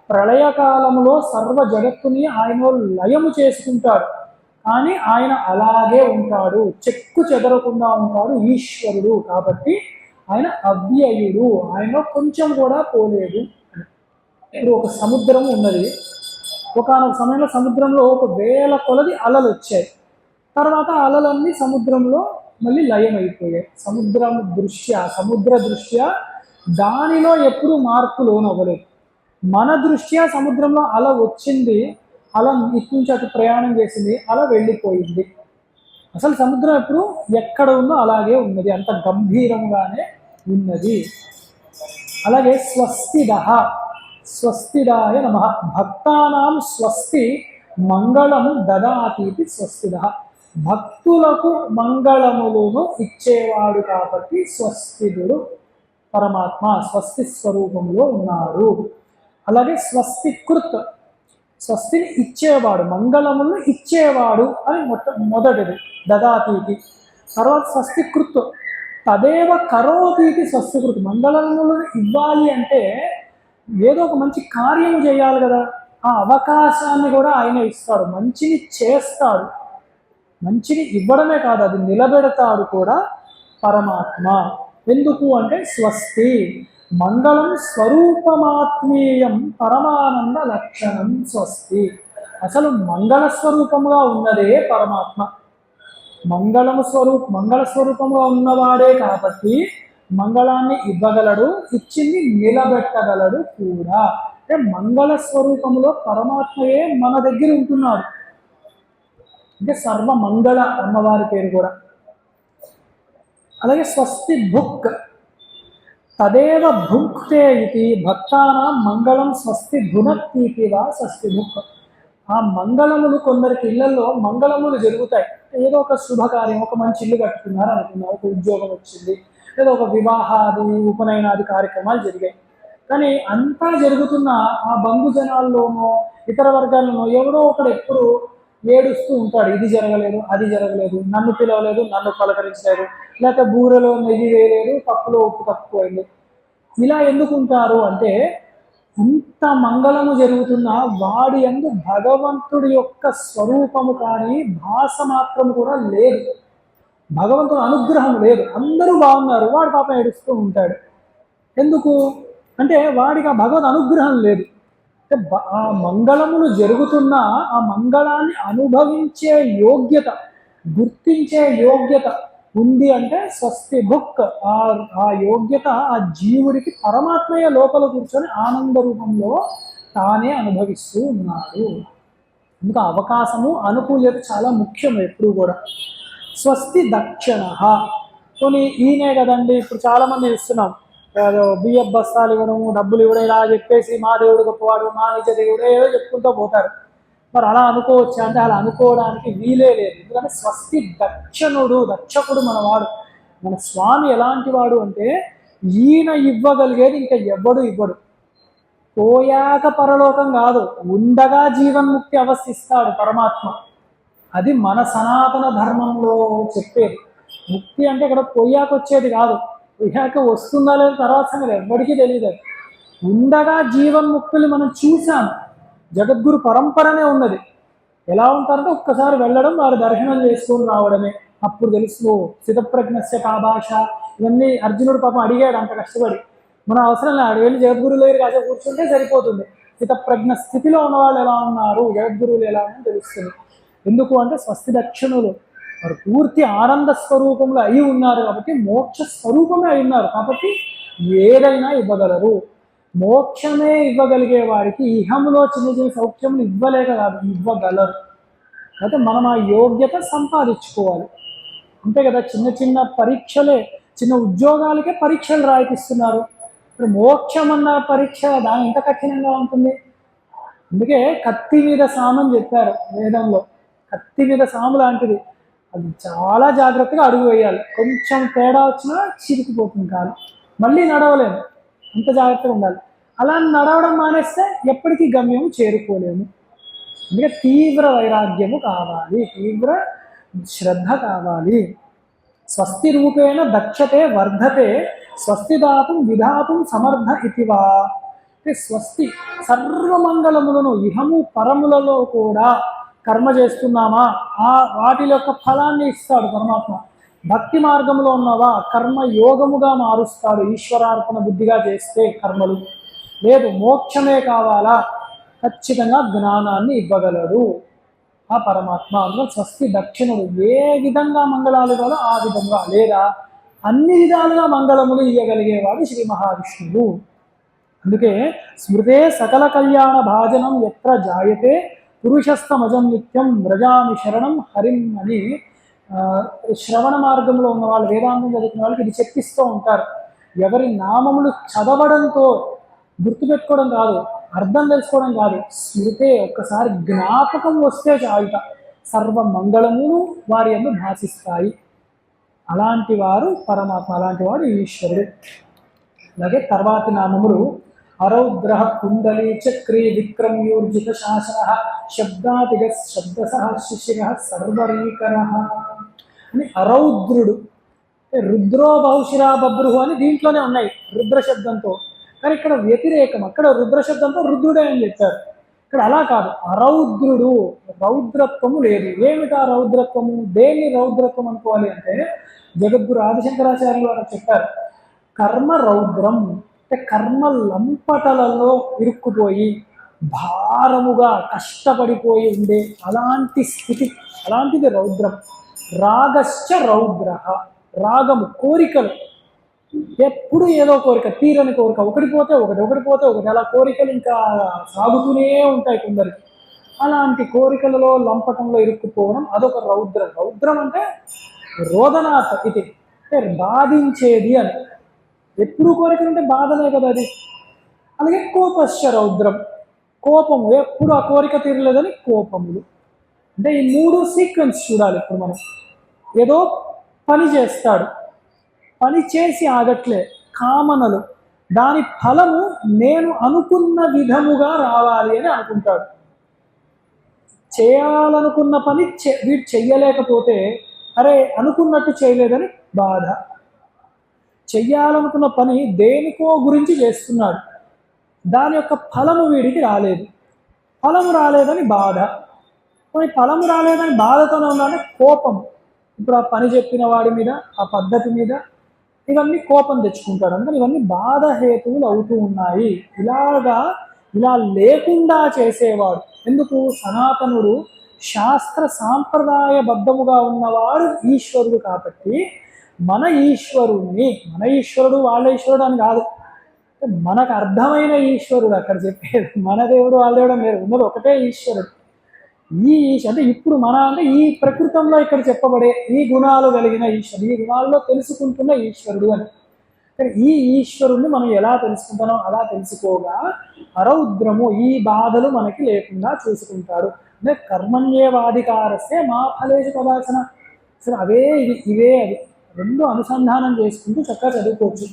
A: ప్రళయకాలంలో సర్వ జగత్తుని ఆయన లయము చేసుకుంటాడు, కానీ ఆయన అలాగే ఉంటాడు, చెక్కు చెదరకుండా ఉంటాడు ఈశ్వరుడు. కాబట్టి ఆయన అవ్యయుడు, ఆయన కొంచెం కూడా పోలేదు. ఇప్పుడు ఒక సముద్రం ఉన్నది, ఒకనొక సమయంలో సముద్రంలో ఒక వేల కొలది అలలు వచ్చాయి. తర్వాత అలలన్నీ సముద్రంలో మళ్ళీ లయమైపోయాయి. సముద్ర దృష్ట్యా దానిలో ఎప్పుడు మార్పు లోనవ్వలేదు. మన దృష్ట్యా సముద్రంలో అల వచ్చింది, అల ఇటు నుంచి అటు ప్రయాణం చేసింది, అల వెళ్ళిపోయింది. అసలు సముద్రం ఎప్పుడు ఎక్కడ ఉందో అలాగే ఉన్నది, అంత గంభీరంగానే ఉన్నది. అలాగే స్వస్తిదః, స్వస్తిదాయ నమః, భక్తానాం స్వస్తి మంగళం దదాతీతి స్వస్తిదః, భక్తులకు మంగళములను ఇచ్చేవాడు కాబట్టి స్వస్తిదుడు పరమాత్మ స్వస్తి స్వరూపంలో ఉన్నాడు. అలాగే స్వస్తికృత్, స్వస్తిని ఇచ్చేవాడు, మంగళములను ఇచ్చేవాడు అని మొదటిది దదాతీతి. తర్వాత స్వస్తికృత్ తదేవ కరోతీతి స్వస్తికృత్, మంగళములను ఇవ్వాలి అంటే ఏదో ఒక మంచి కార్యము చేయాలి కదా, ఆ అవకాశాన్ని కూడా ఆయన ఇస్తాడు, మంచిని చేస్తాడు. మంచిని ఇవ్వడమే కాదు, అది నిలబెడతాడు కూడా పరమాత్మ. ఎందుకు అంటే స్వస్తి మంగళం స్వరూపమాత్మీయం పరమానంద లక్షణం స్వస్తి. అసలు మంగళ స్వరూపముగా ఉన్నదే పరమాత్మ. మంగళ స్వరూపముగా ఉన్నవాడే కాబట్టి మంగళాన్ని ఇవ్వగలడు, ఇచ్చింది నిలబెట్టగలడు కూడా. అంటే మంగళ స్వరూపములో పరమాత్మయే మన దగ్గర ఉంటున్నాడు. అంటే సర్వమంగళ అమ్మవారి పేరు కూడా. అలాగే స్వస్తి భుక్ తదేవ భుక్తే ఇది భక్తానాం మంగళం స్వస్తి భునక్తీతి వా స్వస్తి భుక్. ఆ మంగళములు కొందరికి ఇళ్లలో మంగళములు జరుగుతాయి. ఏదో ఒక శుభకార్యం, ఒక మంచి ఇల్లు కట్టుకున్నారు అనుకున్నారు, ఒక ఉద్యోగం వచ్చింది, ఏదో ఒక వివాహాది ఉపనయనాది కార్యక్రమాలు జరిగాయి. కానీ అంతా జరుగుతున్న ఆ బంధుజనాల్లోనో ఇతర వర్గాల్లోనో ఎవరో ఒకడు ఎప్పుడు ఏడుస్తూ ఉంటాడు, ఇది జరగలేదు, అది జరగలేదు, నన్ను పిలవలేదు, నన్ను పలకరించలేదు, లేకపోతే బూరెలో నెయ్యి వేయలేదు, పప్పులో ఉప్పు తక్కువైంది. ఇలా ఎందుకుంటారు అంటే ఇంత మంగళము జరుగుతున్న వాడి యందు భగవంతుడి యొక్క స్వరూపము కానీ భాష మాత్రం కూడా లేదు, భగవంతుడి అనుగ్రహం లేదు. అందరూ బాగున్నారు, వాడు పాపం ఏడుస్తూ ఉంటాడు. ఎందుకు అంటే వాడికి ఆ భగవద్ అనుగ్రహం లేదు. ఆ మంగళములు జరుగుతున్నా ఆ మంగళాన్ని అనుభవించే యోగ్యత, గుర్తించే యోగ్యత ఉంది అంటే స్వస్తి భుక్. ఆ యోగ్యత ఆ జీవుడికి పరమాత్మయ్య లోపల కూర్చొని ఆనంద రూపంలో తానే అనుభవిస్తూ ఉన్నాడు. అందుకు అవకాశము అనుకూల్యత చాలా ముఖ్యం ఎప్పుడు కూడా. స్వస్తి దక్షిణ, కొన్ని ఈయనే కదండి ఇప్పుడు చాలామంది ఇస్తున్నాం, బియ్యం బస్తాలు ఇవ్వడము, డబ్బులు ఇవ్వడం, ఇలా చెప్పేసి మా దేవుడు గొప్పవాడు, మా నిజ దేవుడు ఏదో చెప్పుకుంటూ పోతారు. మరి అలా అనుకోవచ్చు అంటే అలా అనుకోవడానికి వీలే లేదు. ఎందుకంటే స్వస్తి దక్షిణుడు, దక్షకుడు మనవాడు. మన స్వామి ఎలాంటి వాడు అంటే ఈయన ఇవ్వగలిగేది ఇంకా ఎవ్వడు ఇవ్వడు. పోయాక పరలోకం కాదు, ఉండగా జీవన్ముక్తి అవస్థిస్తాడు పరమాత్మ. అది మన సనాతన ధర్మంలో చెప్పేది. ముక్తి అంటే ఇక్కడ పోయాక వచ్చేది కాదు, పోయాక వస్తుందా లేదా తర్వాత సంగతి ఎవ్వడికి తెలియదు. ఉండగా జీవన్ముక్తులు మనం చూసాం, జగద్గురు పరంపరనే ఉన్నది. ఎలా ఉంటారంటే ఒక్కసారి వెళ్ళడం, వారి దర్శనం చేసుకొని రావడమే. అప్పుడు తెలుసు స్థితప్రజ్ఞస్య కా భాష. ఇవన్నీ అర్జునుడు పాపం అడిగాడు అంత కష్టపడి. మన అవసరం లేదు, వెళ్ళి జగద్గురువుల దగ్గర కాసేపు కూర్చుంటే సరిపోతుంది. స్థితప్రజ్ఞ స్థితిలో ఉన్నవాళ్ళు ఎలా ఉన్నారు, జగద్గురువులు ఎలా ఉన్నారో తెలుస్తుంది. ఎందుకు అంటే స్వస్తి దక్షిణులు వారు పూర్తి ఆనంద స్వరూపంలో అయి ఉన్నారు కాబట్టి, మోక్ష స్వరూపమే అయి ఉన్నారు కాబట్టి ఏదైనా ఇవ్వగలరు. మోక్షమే ఇవ్వగలిగే వారికి ఇహంలో చిన్న చిన్న సౌఖ్యములు ఇవ్వలేక కాదు, ఇవ్వగలరు. అయితే మనం ఆ యోగ్యత సంపాదించుకోవాలి అంతే కదా. చిన్న చిన్న పరీక్షలే, చిన్న ఉద్యోగాలకే పరీక్షలు రాయిపిస్తున్నారు. ఇప్పుడు మోక్షం అన్న పరీక్ష దాని ఎంత కఠినంగా ఉంటుంది. అందుకే కత్తి మీద సామని చెప్పారు వేదంలో. కత్తి మీద సాము లాంటిది, అది చాలా జాగ్రత్తగా అడుగు వేయాలి. కొంచెం తేడా వచ్చినా చిరికిపోతుంది కాదు, మళ్ళీ నడవలేము, అంత జాగ్రత్తగా ఉండాలి. అలా నడవడం మానేస్తే ఎప్పటికీ గమ్యము చేరుకోలేము. అందుకే తీవ్ర వైరాగ్యము కావాలి, తీవ్ర శ్రద్ధ కావాలి. స్వస్తి రూపేణ దక్షతే వర్ధతే స్వస్తి దాతుం విధాతుం సమర్థ ఇతివా. అంటే స్వస్తి సర్వమంగళములను ఇహము పరములలో కూడా కర్మ చేస్తున్నామా ఆ వాటి యొక్క ఫలాన్ని ఇస్తాడు పరమాత్మ. భక్తి మార్గంలో ఉన్నవా కర్మ యోగముగా మారుస్తాడు ఈశ్వరార్పణ బుద్ధిగా చేస్తే కర్మలు. లేదు మోక్షమే కావాలా, ఖచ్చితంగా జ్ఞానాన్ని ఇవ్వగలడు ఆ పరమాత్మ. అందులో స్వస్తి దక్షిణుడు ఏ విధంగా మంగళాలు ఇవ్వాలో ఆ విధంగా, లేదా అన్ని విధాలుగా మంగళములు ఇవ్వగలిగేవాడు శ్రీ మహావిష్ణువు. అందుకే స్మృతే సకల కళ్యాణ భాజనం ఎత్ర జాయతే పురుషస్థమజం నిత్యం వ్రజామి శరణం హరిం అని శ్రవణ మార్గంలో ఉన్న వాళ్ళు, వేదాంతం చదువుకున్న వాళ్ళకి ఇది చెప్పిస్తూ ఉంటారు. ఎవరి నామములు చదవడంతో గుర్తుపెట్టుకోవడం కాదు, అర్థం తెలుసుకోవడం కాదు, స్మృతే ఒక్కసారి జ్ఞాపకం వస్తే చాలుట సర్వ మంగళములు వారి యందు భాషిస్తాయి. అలాంటి వారు పరమాత్మ, అలాంటి వాడు ఈశ్వరుడు. అలాగే తర్వాతి నామములు అరౌద్ర కుండలి చక్రీ విక్రమ్యూర్జిత శాసన శబ్దాతిగ శబ్దసహ శిశిర సర్వరీకర అని అరౌద్రుడు. రుద్రో బహుశిరా బభ్రుహు అని దీంట్లోనే ఉన్నాయి రుద్ర శబ్దంతో, కానీ ఇక్కడ వ్యతిరేకం. అక్కడ రుద్ర శబ్దంతో రుద్రుడే అని చెప్పారు, ఇక్కడ అలా కాదు, అరౌద్రుడు. రౌద్రత్వము లేదు. ఏమిటా రౌద్రత్వము? దేన్ని రౌద్రత్వం అనుకోవాలి అంటే జగద్గురు ఆదిశంకరాచార్యులు వారు చెప్పారు, కర్మ రౌద్రం అంటే కర్మ లంపటలలో ఇరుక్కుపోయి భారముగా కష్టపడిపోయి ఉండే అలాంటి స్థితి, అలాంటిది రౌద్రం. రాగశ్చ రౌద్ర, రాగము కోరికలు, ఎప్పుడు ఏదో కోరిక, తీరని కోరిక, ఒకటి పోతే ఒకటి, ఒకటి పోతే ఒకటి, అలా కోరికలు ఇంకా సాగుతూనే ఉంటాయి కొందరికి. అలాంటి కోరికలలో లంపటంలో ఇరుక్కుపోవడం అదొక రౌద్రం. రౌద్రం అంటే రోదనాథ ఇది, అంటే బాధించేది అని. ఎప్పుడు కోరికలు ఉంటే బాధనే కదా అది. అలాగే కోపశ్చ రౌద్రం, కోపము, ఎప్పుడు ఆ కోరిక తీరలేదని కోపములు. అంటే ఈ మూడు సీక్వెన్స్ చూడాలి. ఇప్పుడు మనం ఏదో పని చేస్తాడు, పని చేసి ఆగట్లే, కామనలు, దాని ఫలము నేను అనుకున్న విధముగా రావాలి అని అనుకుంటాడు. చేయాలనుకున్న పని వీడు చెయ్యలేకపోతే అరే అనుకున్నట్టు చేయలేదని బాధ. చెయ్యాలనుకున్న పని దేనికో గురించి చేస్తున్నాడు, దాని యొక్క ఫలము వీడికి రాలేదు, ఫలము రాలేదని బాధ. మరి ఫలము రాలేదని బాధతోనే ఉన్నాడంటే కోపం. ఇప్పుడు ఆ పని చెప్పిన వాడి మీద, ఆ పద్ధతి మీద ఇవన్నీ కోపం తెచ్చుకుంటాడు. అందుకని ఇవన్నీ బాధ హేతువులు అవుతూ ఉన్నాయి. ఇలా లేకుండా చేసేవాడు ఎందుకు? సనాతనుడు శాస్త్ర సాంప్రదాయబద్ధముగా ఉన్నవాడు ఈశ్వరుడు కాబట్టి మన ఈశ్వరుడు వాళ్ళ ఈశ్వరుడు అని కాదు, మనకు అర్థమైన ఈశ్వరుడు అక్కడ చెప్పేది. మన దేవుడు వాళ్ళ దేవుడు మీరు ఉన్నది ఒకటే ఈశ్వరుడు. అంటే ఇప్పుడు అంటే ఈ ప్రకృతంలో ఇక్కడ చెప్పబడే ఈ గుణాలు కలిగిన ఈశ్వరుడు, ఈ గుణాల్లో తెలుసుకుంటున్న ఈశ్వరుడు అని. కానీ ఈ ఈశ్వరుణ్ణి మనం ఎలా తెలుసుకుంటామో అలా తెలుసుకోగా అరౌద్రము, ఈ బాధలు మనకి లేకుండా చూసుకుంటాడు. అంటే కర్మణ్యేవాధికారస్తే మా ఫలేషు కదాచన. అసలు ఇవే అవి రెండు అనుసంధానం చేసుకుంటూ చక్కగా చదువుకోవచ్చు.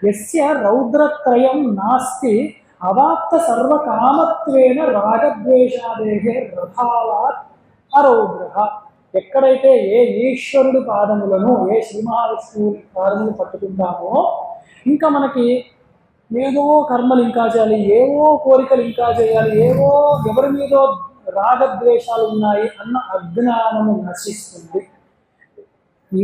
A: యస్య రౌద్రత్రయం నాస్తి అవాప్త సర్వకామత్వేన రాగద్వేషాదేహే రథావాత్ అరౌద్ర. ఎక్కడైతే ఏ ఈశ్వరుడు పాదములను, ఏ శ్రీ మహావిష్ణువుని పాదములు పట్టుకుంటామో ఇంకా మనకి ఏదో కర్మలు ఇంకా చేయాలి, ఏవో కోరికలు ఇంకా చేయాలి, ఏవో ఎవరి మీదో రాగద్వేషాలు ఉన్నాయి అన్న అజ్ఞానము నశిస్తుంది. ఈ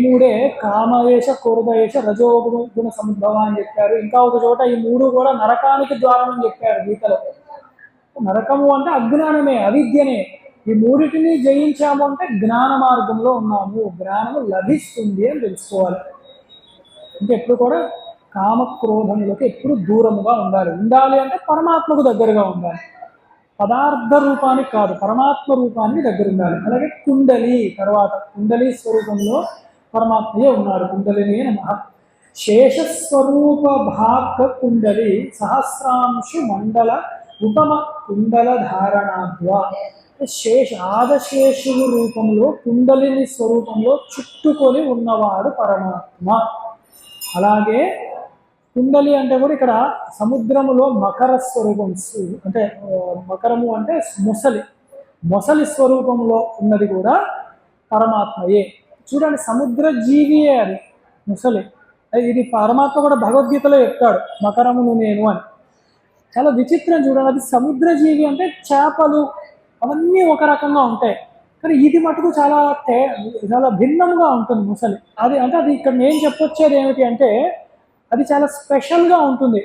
A: మూడే కామయేష క్రోధయేష రజోగుణ సముద్భవ అని చెప్పారు. ఇంకా ఒక చోట ఈ మూడు కూడా నరకానికి ద్వారం అని చెప్పారు గీతలో. నరకము అంటే అజ్ఞానమే, అవిద్యనే. ఈ మూడిటిని జయించాము అంటే జ్ఞాన మార్గంలో ఉన్నాము, జ్ఞానము లభిస్తుంది అని తెలుసుకోవాలి. అంటే ఎప్పుడు కూడా కామక్రోధములకు ఎప్పుడు దూరముగా ఉండాలి అంటే పరమాత్మకు దగ్గరగా ఉండాలి, పదార్థ రూపానికి కాదు, పరమాత్మ రూపానికి దగ్గర ఉండాలి. అలాగే కుండలి, తర్వాత కుండలి స్వరూపంలో పరమాత్మయే ఉన్నాడు. కుండలిని నమః. శేషస్వరూప భాక్ కుండలి సహస్రాంశు మండల ఉపమ కుండల ధారణాద్వా. ఆదశేషువు రూపంలో కుండలిని స్వరూపంలో చుట్టుకొని ఉన్నవాడు పరమాత్మ. అలాగే కుండలి అంటే కూడా ఇక్కడ సముద్రములో మకర స్వరూపం, అంటే మకరము అంటే మొసలి స్వరూపంలో ఉన్నది కూడా పరమాత్మయే. చూడండి, సముద్ర జీవియే అది మొసలి. ఇది పరమాత్మ కూడా భగవద్గీతలో చెప్తాడు, మకరమును నేను అని. చాలా విచిత్రం చూడండి, అది సముద్ర జీవి అంటే చేపలు అవన్నీ ఒక రకంగా ఉంటాయి, కానీ ఇది మటుకు చాలా భిన్నంగా ఉంటుంది ముసలి. అది అంటే అది ఇక్కడ నేను చెప్పొచ్చేది ఏమిటి అంటే అది చాలా స్పెషల్గా ఉంటుంది.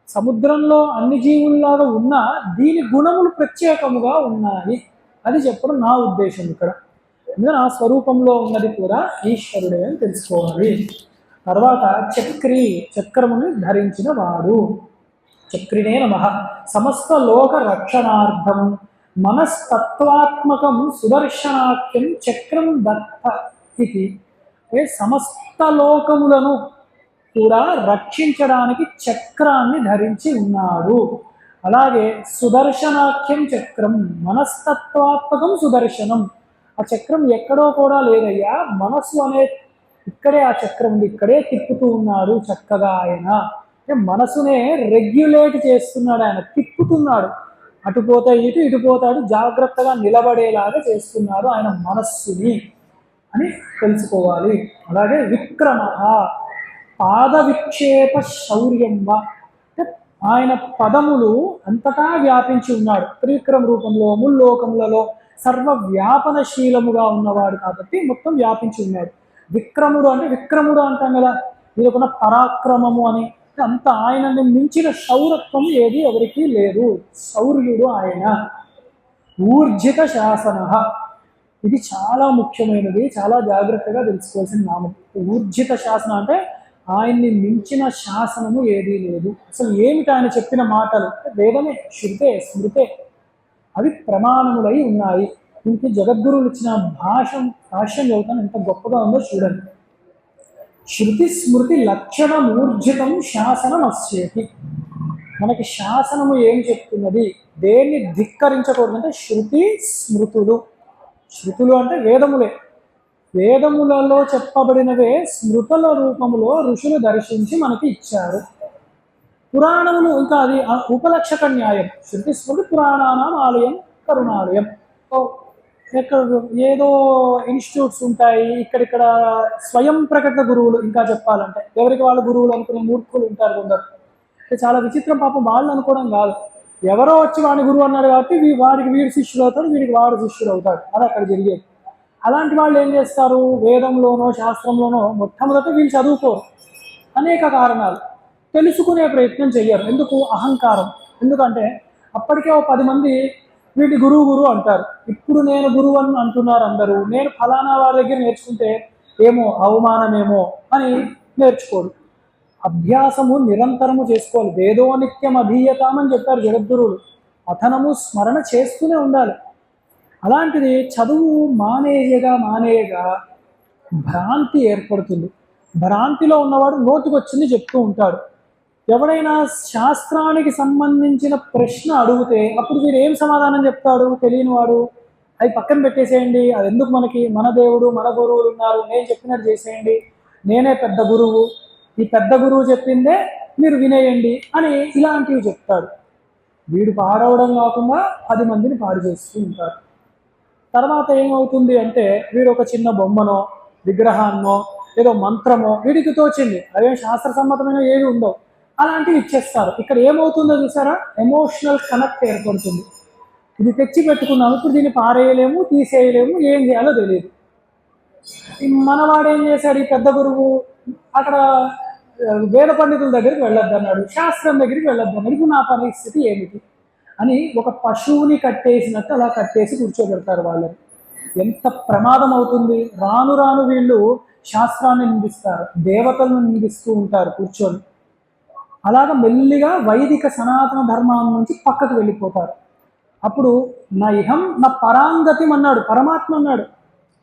A: సముద్రంలో అన్ని జీవుల్లాగా ఉన్నా దీని గుణములు ప్రత్యేకముగా ఉన్నాయి, అది చెప్పడం నా ఉద్దేశం ఇక్కడ. అందుకని ఆ స్వరూపంలో ఉన్నది కూడా ఈశ్వరుడే అని తెలుసుకోవాలి. తర్వాత చక్రముని ధరించిన వాడు. చక్రినే నమః. సమస్త లోక రక్షణార్థం మనస్తత్వాత్మకం సుదర్శనాఖ్యం చక్రం దత్త ఇది. సమస్త లోకములను కూడా రక్షించడానికి చక్రాన్ని ధరించి ఉన్నాడు. అలాగే సుదర్శనాఖ్యం చక్రం మనస్తత్వాత్మకం సుదర్శనం. ఆ చక్రం ఎక్కడో కూడా లేదయ్యా, మనస్సు అనే ఇక్కడే ఆ చక్రం ఉంది, ఇక్కడే తిప్పుతూ ఉన్నాడు చక్కగా ఆయన. మనసునే రెగ్యులేట్ చేస్తున్నాడు ఆయన, తిప్పుతున్నాడు. అటుపోతే ఇటు పోతాడు, జాగ్రత్తగా నిలబడేలాగా చేస్తున్నాడు ఆయన మనస్సుని అని తెలుసుకోవాలి. అలాగే విక్రమ పాద విక్షేప శౌర్యంవ. ఆయన పదములు అంతటా వ్యాపించి ఉన్నాడు. త్రివిక్రమ రూపంలో ముల్లోకములలో సర్వవ్యాపనశీలముగా ఉన్నవాడు కాబట్టి మొత్తం వ్యాపించి ఉన్నాడు. విక్రముడు అంటాం కదా, వీళ్ళకున్న పరాక్రమము అని. అంత ఆయనని మించిన శౌరత్వం ఏది ఎవరికీ లేదు. శౌర్యుడు ఆయన. ఊర్జిత శాసన, ఇది చాలా ముఖ్యమైనది, చాలా జాగ్రత్తగా తెలుసుకోవాల్సిన నామం. ఊర్జిత శాసన అంటే ఆయన్ని మించిన శాసనము ఏదీ లేదు. అసలు ఏమిటి ఆయన చెప్పిన మాటలు? వేదమే, శృతే, స్మృతే, అవి ప్రమాణములై ఉన్నాయి. దీనికి జగద్గురువులు ఇచ్చిన భాష్యం చదువుతాను, ఎంత గొప్పగా ఉందో చూడండి. శృతి స్మృతి లక్షణం ఊర్జితం శాసనం అస్యేతి. మనకి శాసనము ఏం చెప్తున్నది, దేన్ని ధిక్కరించకూడదంటే శృతి స్మృతులు. శృతులు అంటే వేదములే. వేదములలో చెప్పబడినవే స్మృతుల రూపములో ఋషులు దర్శించి మనకి ఇచ్చారు. పురాణములు ఇంకా అది ఉపలక్షక న్యాయం. శృతి స్మృతి పురాణానాం ఆలయం కరుణాలయం. ఇక్కడ ఏదో ఇన్స్టిట్యూట్స్ ఉంటాయి, ఇక్కడిక్కడ స్వయం ప్రకట గురువులు. ఇంకా చెప్పాలంటే ఎవరికి వాళ్ళ గురువులు అనుకునే మూర్ఖులు ఉంటారు కొందరు. చాలా విచిత్రం. పాపం వాళ్ళు అనుకోవడం కాదు, ఎవరో వచ్చి వాడి గురువు అన్నాడు కాబట్టి వాడికి వీడు శిష్యుడు అవుతాడు, వీడికి వాడు శిష్యుడు అవుతాడు. అది అక్కడ జరిగేది. అలాంటి వాళ్ళు ఏం చేస్తారు, వేదంలోనో శాస్త్రంలోనో మొట్టమొదట వీళ్ళు చదువుకోరు. అనేక కారణాలు, తెలుసుకునే ప్రయత్నం చెయ్యరు. ఎందుకు? అహంకారం. ఎందుకంటే అప్పటికే 10 మంది వీటి గురువు అంటారు. ఇప్పుడు నేను గురువు అని అంటున్నారు అందరూ. నేను ఫలానా వారి దగ్గర నేర్చుకుంటే ఏమో అవమానమేమో అని నేర్చుకోడు. అభ్యాసము నిరంతరము చేసుకోవాలి. వేదో నిత్యం అధీయతామని చెప్పారు జగద్గురువులు. పఠనము స్మరణ చేస్తూనే ఉండాలి. అలాంటిది చదువు మానేయగా భ్రాంతి ఏర్పడుతుంది. భ్రాంతిలో ఉన్నవాడు నోటికొచ్చింది చెప్తూ ఉంటాడు. ఎవడైనా శాస్త్రానికి సంబంధించిన ప్రశ్న అడిగితే అప్పుడు వీడు ఏం సమాధానం చెప్తాడు? తెలియని వాడు అది పక్కన పెట్టేసేయండి, అది ఎందుకు మనకి, మన దేవుడు మన గురువులు ఉన్నారు, నేను చెప్పినట్టు చేసేయండి, నేనే పెద్ద గురువు, ఈ పెద్ద గురువు చెప్పిందే మీరు వినేయండి అని ఇలాంటివి చెప్తాడు. వీడు పాడవడం కాకుండా 10 మందిని పాడు చేస్తూ ఉంటారు. తర్వాత ఏమవుతుంది అంటే వీడు ఒక చిన్న బొమ్మనో విగ్రహాన్నో ఏదో మంత్రమో వీడికి తోచింది, అవేం శాస్త్ర సమ్మతమైన ఏవి ఉండవు, అలాంటివి ఇచ్చేస్తారు. ఇక్కడ ఏమవుతుందో చూసారా, ఎమోషనల్ కనెక్ట్ ఏర్పడుతుంది. ఇది తెచ్చి పెట్టుకున్నాము, ఇప్పుడు దీన్ని పారేయలేము, తీసేయలేము, ఏం చేయాలో తెలియదు. మనవాడు ఏం చేశాడు, ఈ పెద్ద గురువు అక్కడ వేద పండితుల దగ్గరికి వెళ్ళొద్దన్నాడు, శాస్త్రం దగ్గరికి వెళ్ళొద్దన్నాడు. ఇప్పుడు నా పరిస్థితి ఏమిటి అని ఒక పశువుని కట్టేసినట్టు అలా కట్టేసి కూర్చోబెడతారు వాళ్ళని. ఎంత ప్రమాదం అవుతుంది. రాను రాను వీళ్ళు శాస్త్రాన్ని నిందిస్తారు, దేవతలను నిందిస్తూ ఉంటారు కూర్చొని. అలాగ మెల్లిగా వైదిక సనాతన ధర్మం నుంచి పక్కకు వెళ్ళిపోతారు. అప్పుడు నా ఇహం నా పరాంగతి అన్నాడు, పరమాత్మ అన్నాడు.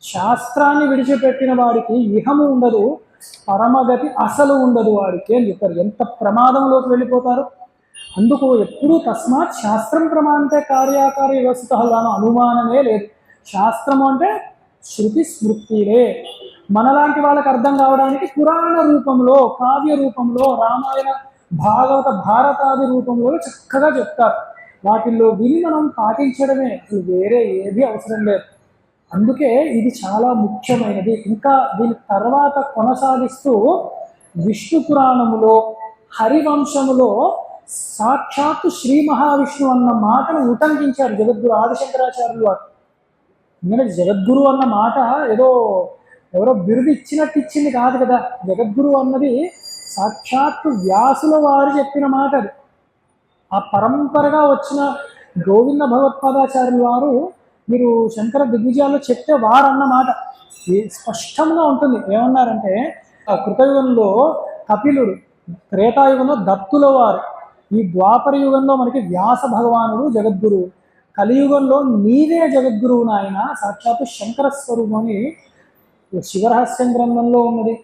A: శాస్త్రాన్ని విడిచిపెట్టిన వాడికి ఇహము ఉండదు, పరమగతి అసలు ఉండదు వాడికి అని చెప్పారు. ఎంత ప్రమాదంలోకి వెళ్ళిపోతారు. అందుకు ఎప్పుడూ తస్మాత్ శాస్త్రం ప్రమాణంటే కార్యాకార్య వ్యవస్థ అనుమానమే లేదు. శాస్త్రము అంటే శృతి స్మృతిలే. మనలాంటి వాళ్ళకి అర్థం కావడానికి పురాణ రూపంలో, కావ్య రూపంలో, రామాయణ భాగవత భారతాది రూపంలో చక్కగా చెప్తారు. వాటిల్లో విని మనం పాటించడమే, అసలు వేరే ఏది అవసరం లేదు. అందుకే ఇది చాలా ముఖ్యమైనది. ఇంకా దీని తర్వాత కొనసాగిస్తూ విష్ణు పురాణములో హరివంశములో సాక్షాత్తు శ్రీ మహావిష్ణువు అన్న మాటను ఉటంకించారు జగద్గురు ఆదిశంకరాచార్యులు వారు. ఎందుకంటే జగద్గురు అన్న మాట ఏదో ఎవరో బిరుదు ఇచ్చినట్టు ఇచ్చింది కాదు కదా. జగద్గురు అన్నది సాక్షాత్తు వ్యాసుల వారు చెప్పిన మాట అది. ఆ పరంపరగా వచ్చిన గోవింద భగవత్పాదాచార్యుల వారు మీరు శంకర దిగ్విజయాల్లో చెప్తే వారు అన్న మాట స్పష్టంగా ఉంటుంది. ఏమన్నారంటే ఆ కృతయుగంలో కపిలుడు, త్రేతాయుగంలో దత్తుల వారు, ఈ ద్వాపర యుగంలో మనకి వ్యాస భగవానుడు జగద్గురువు, కలియుగంలో నీవే జగద్గురువు నాయన, సాక్షాత్తు శంకర స్వరూపం అని శివరహస్యం గ్రంథంలో ఉన్నది,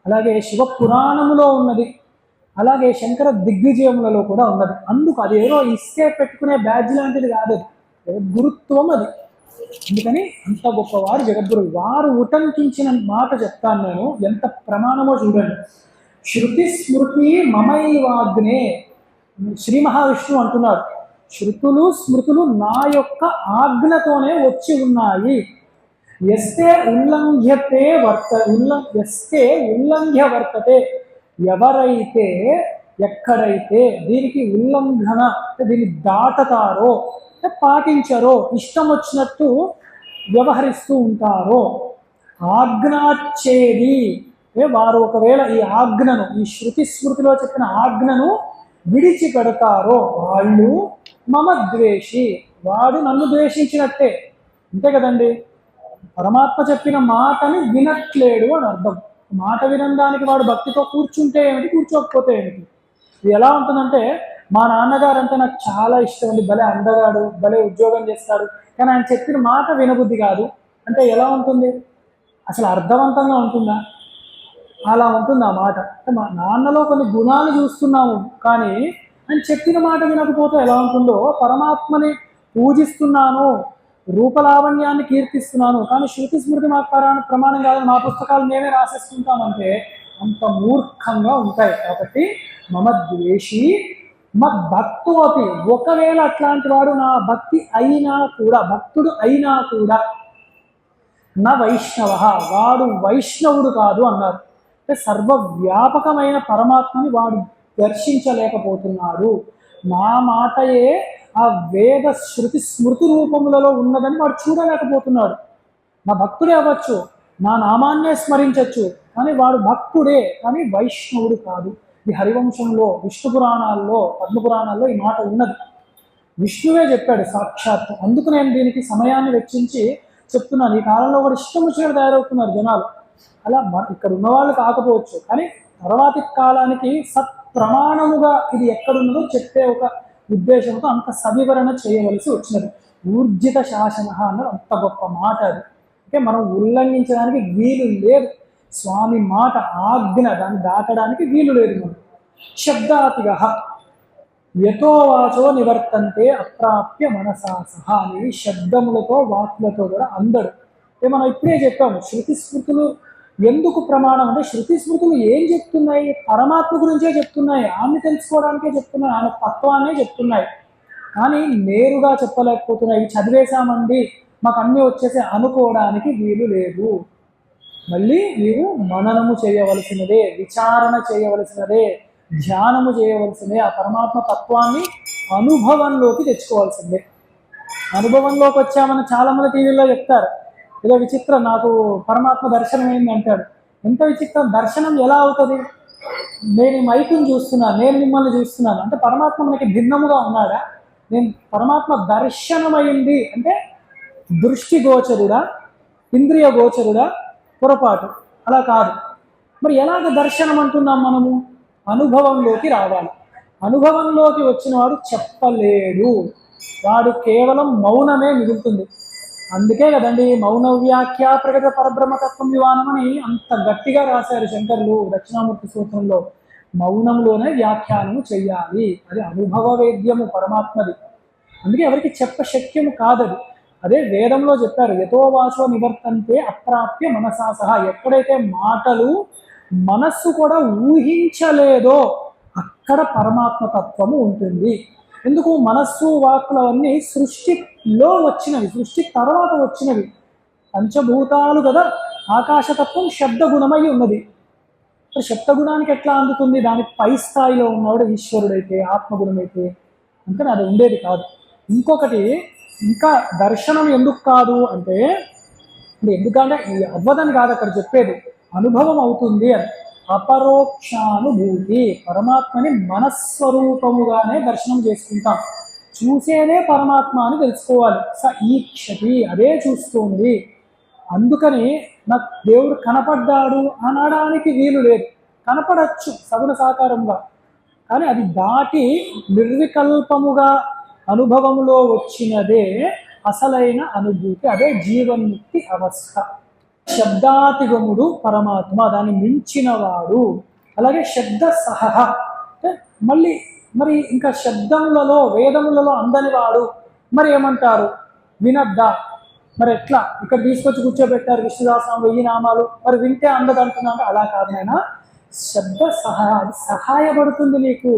A: అలాగే శివ పురాణములో ఉన్నది, అలాగే శంకర దిగ్విజయములలో కూడా ఉన్నది. అందుకు అది ఏదో ఇస్తే పెట్టుకునే బ్యాడ్జ్ లాంటిది కాదు, గురుత్వం అది. అందుకని అంత గొప్పవారు జగద్గురు. వారు ఉటంకించిన మాట చెప్తాను నేను, ఎంత ప్రమాణమో చూడండి. శృతి స్మృతి మమైవాగ్నే, శ్రీ మహావిష్ణువు అంటున్నారు, శృతులు స్మృతులు నా యొక్క ఆజ్ఞతోనే వచ్చి ఉన్నాయి. ఎస్తే ఉల్లంఘ్యతే ఉల్లంఘ్య వర్తతే, ఎవరైతే ఎక్కడైతే దీనికి ఉల్లంఘన దీన్ని దాటతారో, పాటించారో, ఇష్టం వచ్చినట్టు వ్యవహరిస్తూ ఉంటారో, ఆజ్ఞాచ్చేది వారు ఒకవేళ ఈ ఆజ్ఞను, ఈ శృతి స్మృతిలో చెప్పిన ఆజ్ఞను విడిచిపెడతారో వాళ్ళు మమ ద్వేషి, వాడు నన్ను ద్వేషించినట్టే. అంతే కదండి. పరమాత్మ చెప్పిన మాటని వినట్లేడు అని అర్థం. మాట వినడానికి వాడు భక్తితో కూర్చుంటే ఏమిటి, కూర్చోకపోతే ఏమిటి. ఇది ఎలా ఉంటుందంటే, మా నాన్నగారు అంటే నాకు చాలా ఇష్టం అండి, భలే అందగాడు, భలే ఉద్యోగం చేస్తాడు, కానీ ఆయన చెప్పిన మాట వినబుద్ధి కాదు అంటే ఎలా ఉంటుంది? అసలు అర్థవంతంగా ఉంటుందా? అలా ఉంటుంది ఆ మాట. అంటే మా నాన్నలో కొన్ని గుణాలు చూస్తున్నాము, కానీ ఆయన చెప్పిన మాట వినకపోతే ఎలా ఉంటుందో, పరమాత్మని పూజిస్తున్నాను, రూపలావణ్యాన్ని కీర్తిస్తున్నాను, కానీ శృతి స్మృతి మాకు ప్రమాణం కాదు, మా పుస్తకాలు మేమే రాసేసుకుంటామంటే అంత మూర్ఖంగా ఉంటాయి. కాబట్టి మమ ద్వేషి మద్భక్తు అపి, ఒకవేళ అట్లాంటి వాడు నా భక్తి అయినా కూడా, భక్తుడు అయినా కూడా, నా వైష్ణవ, వాడు వైష్ణవుడు కాదు అన్నారు. అంటే సర్వవ్యాపకమైన పరమాత్మని వాడు దర్శించలేకపోతున్నాడు. నా మాటయే ఆ వేద శృతి స్మృతి రూపములలో ఉన్నదని వాడు చూడలేకపోతున్నాడు. నా భక్తుడే అవ్వచ్చు, నా నామాన్నే స్మరించవచ్చు, కానీ వాడు భక్తుడే, కానీ వైష్ణవుడు కాదు. ఈ హరివంశంలో, విష్ణు పురాణాల్లో, పద్మపురాణాల్లో ఈ మాట ఉన్నది. విష్ణువే చెప్పాడు సాక్షాత్. అందుకు నేను దీనికి సమయాన్ని వెచ్చించి చెప్తున్నాను. ఈ కాలంలో కూడా ఇష్టం వచ్చినట్టు తయారవుతున్నారు జనాలు. అలా ఇక్కడ ఉన్నవాళ్ళు కాకపోవచ్చు, కానీ తర్వాతి కాలానికి సత్ప్రమాణముగా ఇది ఎక్కడున్నదో చెప్పే ఒక ఉద్దేశంతో అంత సవివరణ చేయవలసి వచ్చినది. ఊర్జిత శాసన అన్నది అంత గొప్ప మాట అది. అంటే మనం ఉల్లంఘించడానికి వీలు లేదు. స్వామి మాట ఆజ్ఞ, దాన్ని దాటడానికి వీలు లేదు. మనం శబ్దాతిగ యతో వాచో నివర్తంతే అప్రాప్య మనసా సహా అని శబ్దములతో వాక్కులతో కూడా అందడు. అంటే మనం ఇప్పుడే చెప్పాము, శృతి స్మృతులు ఎందుకు ప్రమాణం అంటే, శృతి స్మృతులు ఏం చెప్తున్నాయి? పరమాత్మ గురించే చెప్తున్నాయి, ఆమె తెలుసుకోవడానికే చెప్తున్నాయి, ఆమె తత్వాన్నే చెప్తున్నాయి, కానీ నేరుగా చెప్పలేకపోతున్నాయి. ఇవి చదివేశామండి మాకు అన్నీ వచ్చేసి అనుకోవడానికి వీలు లేదు. మళ్ళీ మీరు మననము చేయవలసినదే, విచారణ చేయవలసినదే, ధ్యానము చేయవలసిందే, ఆ పరమాత్మ తత్వాన్ని అనుభవంలోకి తెచ్చుకోవాల్సిందే. అనుభవంలోకి వచ్చామని చాలామంది టీవీలో చెప్తారు, ఏదో విచిత్రం, నాకు పరమాత్మ దర్శనం అయింది అంటాడు. ఎంత విచిత్రం! దర్శనం ఎలా అవుతుంది? నేను ఈ మైకుని చూస్తున్నాను, నేను మిమ్మల్ని చూస్తున్నాను అంటే పరమాత్మ మనకి భిన్నముగా ఉన్నాడా? నేను పరమాత్మ దర్శనమైంది అంటే దృష్టి గోచరుడా, ఇంద్రియ గోచరుడా, పొరపాటు? అలా కాదు. మరి ఎలాగ దర్శనం అంటున్నాం మనము? అనుభవంలోకి రావాలి. అనుభవంలోకి వచ్చిన వాడు చెప్పలేడు, వాడు కేవలం మౌనమే మిగులుతుంది. అందుకే కదండి మౌన వ్యాఖ్య ప్రగత పరబ్రహ్మతత్వం వివానం అని అంత గట్టిగా రాశారు శంకరులు దక్షిణామూర్తి సూత్రంలో. మౌనంలోనే వ్యాఖ్యానము చెయ్యాలి, అది అనుభవ వేద్యము పరమాత్మది. అందుకే ఎవరికి చెప్ప శక్యము కాదది. అదే వేదంలో చెప్పారు, యతో వాచో నివర్తంతే అప్రాప్య మనసా సహా. ఎక్కడైతే మాటలు మనస్సు కూడా ఊహించలేదో అక్కడ పరమాత్మ తత్వము ఉంటుంది. ఎందుకు? మనస్సు వాక్కులు అవన్నీ సృష్టిలో వచ్చినవి, సృష్టి తర్వాత వచ్చినవి. పంచభూతాలు కదా, ఆకాశతత్వం శబ్దగుణమై ఉన్నది. శబ్దగుణానికి ఎట్లా అందుతుంది? దానికి పై స్థాయిలో ఉన్నవాడు ఈశ్వరుడైతే, ఆత్మగుణమైతే, అందుకని అది ఉండేది కాదు. ఇంకొకటి, ఇంకా దర్శనం ఎందుకు కాదు అంటే, ఎందుకంటే ఈ అవ్వదని కాదు అక్కడ చెప్పేది, అనుభవం అవుతుంది అని. అపరోక్షానుభూతి, పరమాత్మని మనస్వరూపముగానే దర్శనం చేసుకుంటాం. చూసేదే పరమాత్మ అని తెలుసుకోవాలి. స ఈక్షతి, అదే చూస్తుంది. అందుకని నాకు దేవుడు కనపడ్డాడు అనడానికి వీలు లేదు. కనపడచ్చు సగుణ సాకారంగా, కానీ అది దాటి నిర్వికల్పముగా అనుభవములో వచ్చినదే అసలైన అనుభూతి. అదే జీవన్ముక్తి అవస్థ. శబ్దాతిగముడు పరమాత్మ, దాన్ని మించినవాడు. అలాగే శబ్ద సహ, మళ్ళీ మరి ఇంకా శబ్దములలో వేదములలో అందనివాడు. మరి ఏమంటారు, వినద్దా? మరి ఎట్లా ఇక్కడ తీసుకొచ్చి కూర్చోబెట్టారు విష్ణుదాసం 1000 నామాలు, మరి వింటే అందదంటున్నాడు. అలా కాదు నాయన, శబ్ద సహాయపడుతుంది నీకు.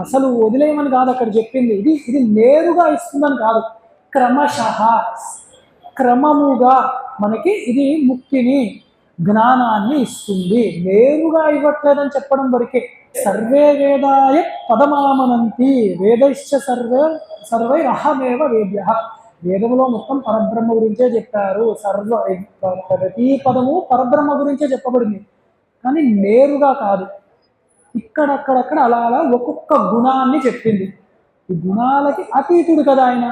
A: అసలు వదిలేయమని కాదు అక్కడ చెప్పింది. ఇది నేరుగా ఇస్తుందని కాదు, క్రమశః క్రమముగా మనకి ఇది ముక్తిని జ్ఞానాన్ని ఇస్తుంది. నేరుగా ఇవ్వట్లేదని చెప్పడం వరకే. సర్వే వేదాయ పదమామనంతి వేదైశ్చ సర్వై అహమేవ వేద్య. వేదములో మొత్తం పరబ్రహ్మ గురించే చెప్పారు. ప్రతి పదము పరబ్రహ్మ గురించే చెప్పబడింది, కానీ నేరుగా కాదు. ఇక్కడక్కడక్కడ అలా అలా ఒక్కొక్క గుణాన్ని చెప్పింది. ఈ గుణాలకి అతీతుడు కదా ఆయన.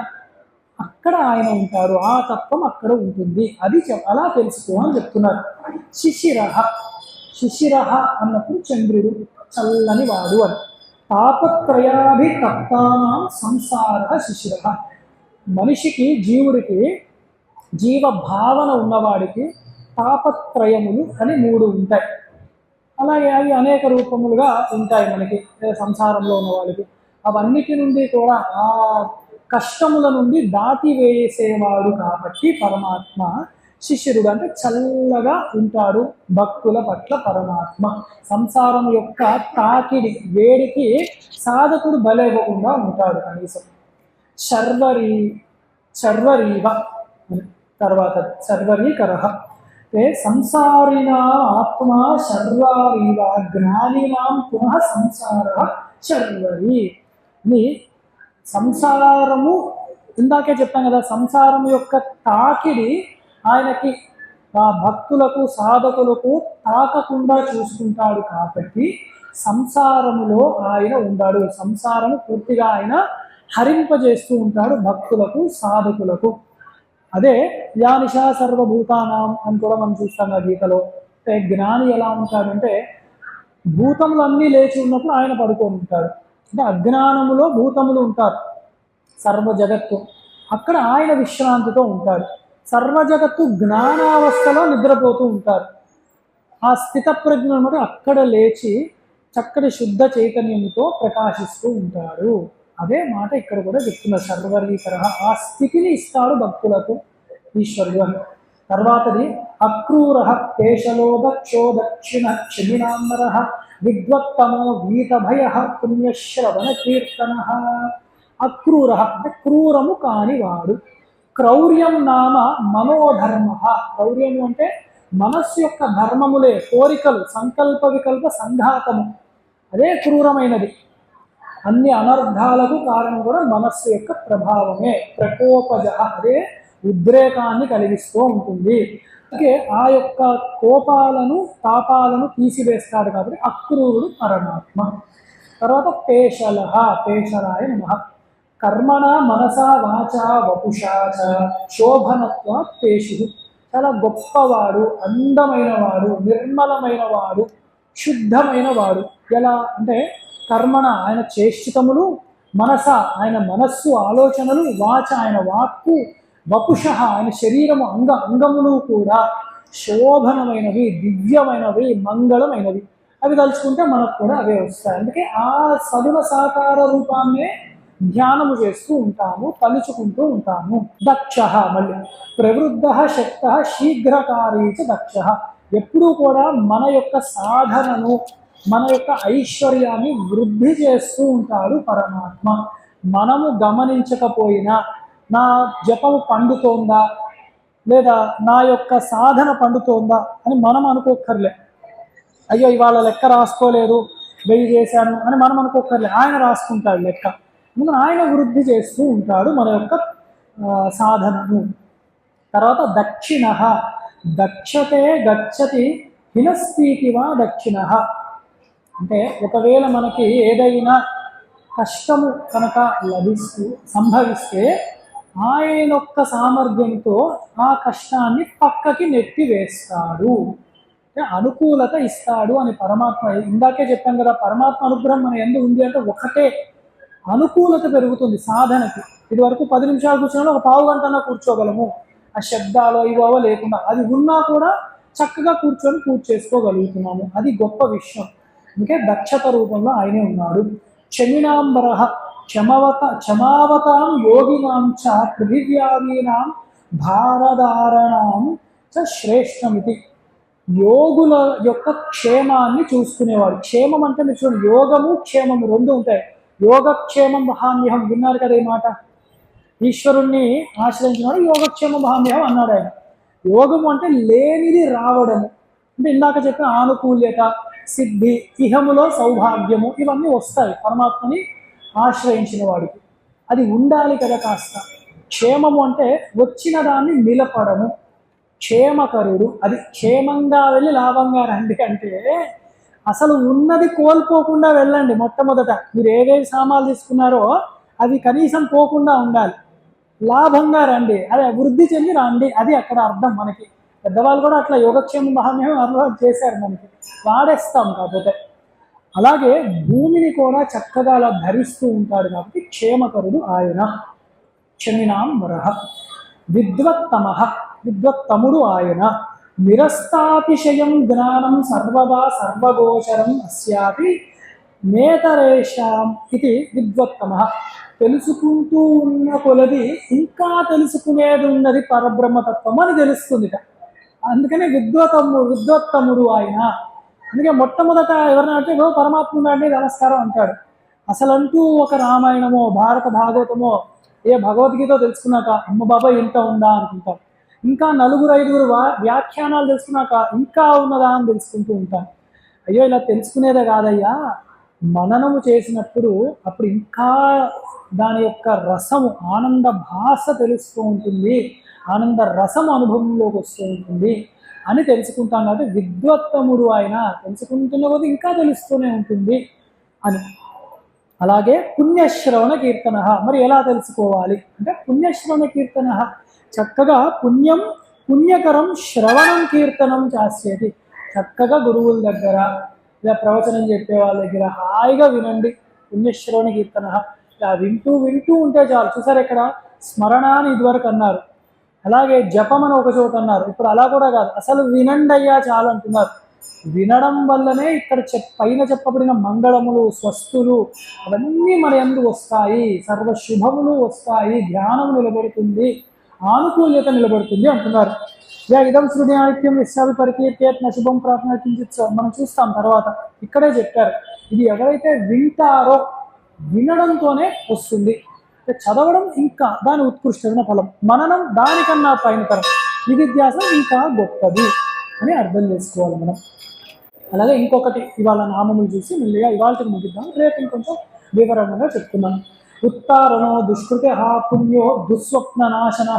A: అక్కడ ఆయన ఉంటారు, ఆ తత్వం అక్కడ ఉంటుంది. అది అలా తెలుసుకో అని చెప్తున్నారు. శిశిరః అన్నప్పుడు చంద్రుడు, చల్లని వాడు అని. తాపత్రయాభితప్తానాం సంసారః శిశిరః. మనిషికి, జీవుడికి, జీవ భావన ఉన్నవాడికి తాపత్రయములు అని 3 ఉంటాయి. అలాగే అవి అనేక రూపములుగా ఉంటాయి మనకి సంసారంలో ఉన్న వాళ్ళకి. అవన్నిటి నుండి కూడా ఆ కష్టముల నుండి దాటి వేసేవాడు కాబట్టి పరమాత్మ శిశిరుడు, అంటే చల్లగా ఉంటాడు భక్తుల పట్ల పరమాత్మ. సంసారం యొక్క తాకిడి వేడికి సాధకుడు బలైవ్వకుండా ఉంటాడు కనీసం. శర్వరీవ తర్వాత శర్వరీకరః, సంసారిణాం ఆత్మా శర్వరీవ జ్ఞానినాం పునః సంసారః శర్వరీ. సంసారము ఇందాకే చెప్పాం కదా, సంసారం యొక్క తాకిడి ఆయనకి ఆ భక్తులకు సాధకులకు తాకకుండా చూసుకుంటాడు కాబట్టి సంసారములో ఆయన ఉన్నాడు. సంసారము పూర్తిగా ఆయన హరింపజేస్తూ ఉంటాడు భక్తులకు సాధకులకు. అదే యానిషా సర్వభూతానాం అని కూడా మనం చూస్తాం ఆ గీతలో. జ్ఞాని ఎలా ఉంటాడంటే, భూతములన్నీ లేచి ఉన్నప్పుడు ఆయన పడుకొని ఉంటాడు. అంటే అజ్ఞానములో భూతములు ఉంటారు, సర్వ జగత్తు, అక్కడ ఆయన విశ్రాంతితో ఉంటాడు. సర్వ జగత్తు జ్ఞానావస్థలో నిద్రపోతూ ఉంటారు. ఆ స్థిత ప్రజ్ఞను అక్కడ లేచి చక్కటి శుద్ధ చైతన్యంతో ప్రకాశిస్తూ ఉంటాడు. అదే మాట ఇక్కడ కూడా చెప్తున్నారు, సర్వరీకరః. ఆ స్థితిని ఇస్తాడు భక్తులకు ఈశ్వరుడు అని. తర్వాతది అక్రూరః కేశలో దక్షో దక్షిణ క్షమినాంబరః విద్వత్తమో వీతభయః పుణ్యశ్రవణ కీర్తనః. అక్రూరః అంటే క్రూరము కానివాడు. క్రౌర్యం నామ మనోధర్మ. క్రౌర్యము అంటే మనస్సు యొక్క ధర్మములే, కోరికలు, సంకల్ప వికల్ప సంఘాతము, అదే క్రూరమైనది. అన్ని అనర్థాలకు కారణం కూడా మనస్సు యొక్క ప్రభావమే. ప్రకోపజ, అదే ఉద్రేకాన్ని కలిగిస్తూ ఉంటుంది. అందుకే ఆ యొక్క కోపాలను తాపాలను తీసివేస్తాడు కాబట్టి అక్రూరుడు పరమాత్మ. తర్వాత పేషలః, పేషలాయ నమః. కర్మణ మనసా వాచా వపుషా చ శోభనత్వ పేషు. చాలా గొప్పవాడు, అందమైన వాడు, నిర్మలమైన వాడు, శుద్ధమైన వాడు. ఎలా అంటే కర్మణ ఆయన చేష్టితములు, మనస ఆయన మనస్సు ఆలోచనలు, వాచ ఆయన వాక్కు, వపుష ఆయన శరీరము అంగములు కూడా శోభనమైనవి, దివ్యమైనవి, మంగళమైనవి. అవి తలుచుకుంటే మనకు కూడా అవే వస్తాయి. అందుకే ఆ సగుణ సాకార రూపాన్నే ధ్యానము చేస్తూ ఉంటాము, తలుచుకుంటూ ఉంటాము. దక్ష, మళ్ళీ ప్రవృద్ధ శక్త శీఘ్రకారీ చ దక్ష. ఎప్పుడూ కూడా మన యొక్క సాధనను, మన యొక్క ఐశ్వర్యాన్ని వృద్ధి చేస్తూ ఉంటాడు పరమాత్మ. మనము గమనించకపోయినా నా జపము పండుతోందా లేదా నా యొక్క సాధన పండుతోందా అని మనం అనుకోక్కర్లే. అయ్యో ఇవాళ లెక్క రాసుకోలేదు, 1000 చేశాను అని మనం అనుకోక్కర్లే. ఆయన రాసుకుంటాడు లెక్క. ముందు ఆయన వృద్ధి చేస్తూ ఉంటాడు మన యొక్క సాధనము. తర్వాత దక్షిణ, దక్షతే గచ్చతి హినస్పీతి వా దక్షిణ. అంటే ఒకవేళ మనకి ఏదైనా కష్టము కనుక సంభవిస్తే ఆయన యొక్క సామర్థ్యంతో ఆ కష్టాన్ని పక్కకి నెట్టి వేస్తాడు, అనుకూలత ఇస్తాడు అని పరమాత్మ. ఇందాకే చెప్పాం కదా, పరమాత్మ అనుగ్రహం మన ఎందుకు ఉంది అంటే ఒకటే, అనుకూలత పెరుగుతుంది సాధనకి. ఇది వరకు 10 నిమిషాలు కూర్చున్నా ఒక పావు గంటన్నా కూర్చోగలము, ఆ శబ్దాలు ఇవో లేకుండా. అది ఉన్నా కూడా చక్కగా కూర్చొని పూజ చేసుకోగలుగుతున్నాము, అది గొప్ప విషయం. అందుకే దక్షత రూపంలో ఆయనే ఉన్నాడు. క్షమిణాంబర క్షమావతాం యోగినాం చ పృథివ్యాదీనాం భారధారణాం చ శ్రేష్టమితి. యోగుల యొక్క క్షేమాన్ని చూసుకునేవాడు. క్షేమం అంటే మీరు చూడండి, యోగము క్షేమము రెండు ఉంటాయి. యోగక్షేమం మహామ్యహం విన్నారు కదా ఈ మాట. ఈశ్వరుణ్ణి ఆశ్రయించినాడు, యోగక్షేమం మహామ్యహం అన్నాడు ఆయన. యోగము అంటే లేనిది రావడము, అంటే ఇందాక చెప్పిన ఆనుకూల్యత, సిద్ధి, ఇహములో సౌభాగ్యము, ఇవన్నీ వస్తాయి పరమాత్మని ఆశ్రయించిన వాడికి. అది ఉండాలి కదా కాస్త. క్షేమము అంటే వచ్చిన దాన్ని నిలపడము, క్షేమకరుడు. అది క్షేమంగా వెళ్ళి లాభంగా రండి అంటే అసలు ఉన్నది కోల్పోకుండా వెళ్ళండి. మొట్టమొదట మీరు ఏవేవి సామాన్లు తీసుకున్నారో అవి కనీసం పోకుండా ఉండాలి, లాభంగా రండి, అది అభివృద్ధి చెంది రండి, అది అక్కడ అర్థం. మనకి పెద్దవాళ్ళు కూడా అట్లా యోగక్షేమ మహామ్యం అలవాటు చేశారు, మనకి వాడేస్తాం కాకపోతే. అలాగే భూమిని కూడా చక్కగా అలా ధరిస్తూ ఉంటాడు కాబట్టి క్షేమకరుడు ఆయన. క్షమినాం వరహ విద్వత్తమ, విద్వత్తముడు ఆయన. నిరస్తాతిశయం జ్ఞానం సర్వదా సర్వగోచరం అస్యాపి నేతరేషాం ఇది విద్వత్తమ. తెలుసుకుంటూ ఉన్న కొలది ఇంకా తెలుసుకునేది ఉన్నది పరబ్రహ్మతత్వం అని తెలుస్తుంది. అందుకనే విద్వత్తముడు ఆయన. అందుకే మొట్టమొదట ఎవరిని అంటే పరమాత్మ అండి నమస్కారం అంటాడు. అసలంటూ ఒక రామాయణమో భారత భాగవతమో ఏ భగవద్గీత తెలుసుకున్నాక అమ్మ బాబా ఇంత ఉందా అనుకుంటాం. ఇంకా 4-5 వ్యాఖ్యానాలు తెలుసుకున్నాక ఇంకా ఉన్నదా అని తెలుసుకుంటూ ఉంటాం. అయ్యో ఇలా తెలుసుకునేదే కాదయ్యా, మననము చేసినప్పుడు అప్పుడు ఇంకా దాని యొక్క రసము, ఆనంద భాష తెలుస్తూ ఉంటుంది, ఆనంద రసం అనుభవంలోకి వస్తూ ఉంటుంది అని తెలుసుకుంటాం. కాబట్టి విద్వత్తముడు ఆయన, తెలుసుకుంటున్న కొద్ది ఇంకా తెలుస్తూనే ఉంటుంది అని. అలాగే పుణ్యశ్రవణ కీర్తన. మరి ఎలా తెలుసుకోవాలి అంటే పుణ్యశ్రవణ కీర్తన, చక్కగా పుణ్యకరం శ్రవణం కీర్తనం చేసేది. చక్కగా గురువుల దగ్గర ఇలా ప్రవచనం చెప్పే వాళ్ళ దగ్గర హాయిగా వినండి పుణ్యశ్రవణ కీర్తన. ఇలా వింటూ ఉంటే చాలు. చూసారు ఇక్కడ స్మరణ అని ఇదివరకు అన్నారు, అలాగే జపం అని ఒక చోట అన్నారు, ఇప్పుడు అలా కూడా కాదు, అసలు వినండి అయ్యా చాలు అంటున్నారు. వినడం వల్లనే ఇక్కడ పైన చెప్పబడిన మంగళములు, స్వస్తులు అవన్నీ మన యందు వస్తాయి, సర్వ శుభములు వస్తాయి, ధ్యానం నిలబడుతుంది, ఆనుకూల్యత నిలబడుతుంది అంటున్నారు. యా ఇదం శృణ్యానిత్యం విశ్వామి పరికీర్తేత్ న శుభం ప్రార్థన కించిత్ మనం చూస్తాం తర్వాత. ఇక్కడే చెప్పారు ఇది ఎవరైతే వింటారో వినడంతోనే వస్తుంది. చదవడం ఇంకా దాని ఉత్కృష్టమైన ఫలం, మననం దానికన్నా పైన తరం, నిధిధ్యాసం ఇంకా గొప్పది అని అర్థం చేసుకోవాలి మనం. అలాగే ఇంకొకటి ఇవాళ నామములు చూసి మెల్లిగా ఇవాళకి ముగిద్దాం, రేపు ఇంకొంచెం వివరణగా చెప్తున్నాను. ఉత్తారణో దుష్కృతి పుణ్యో దుస్వప్న నాశన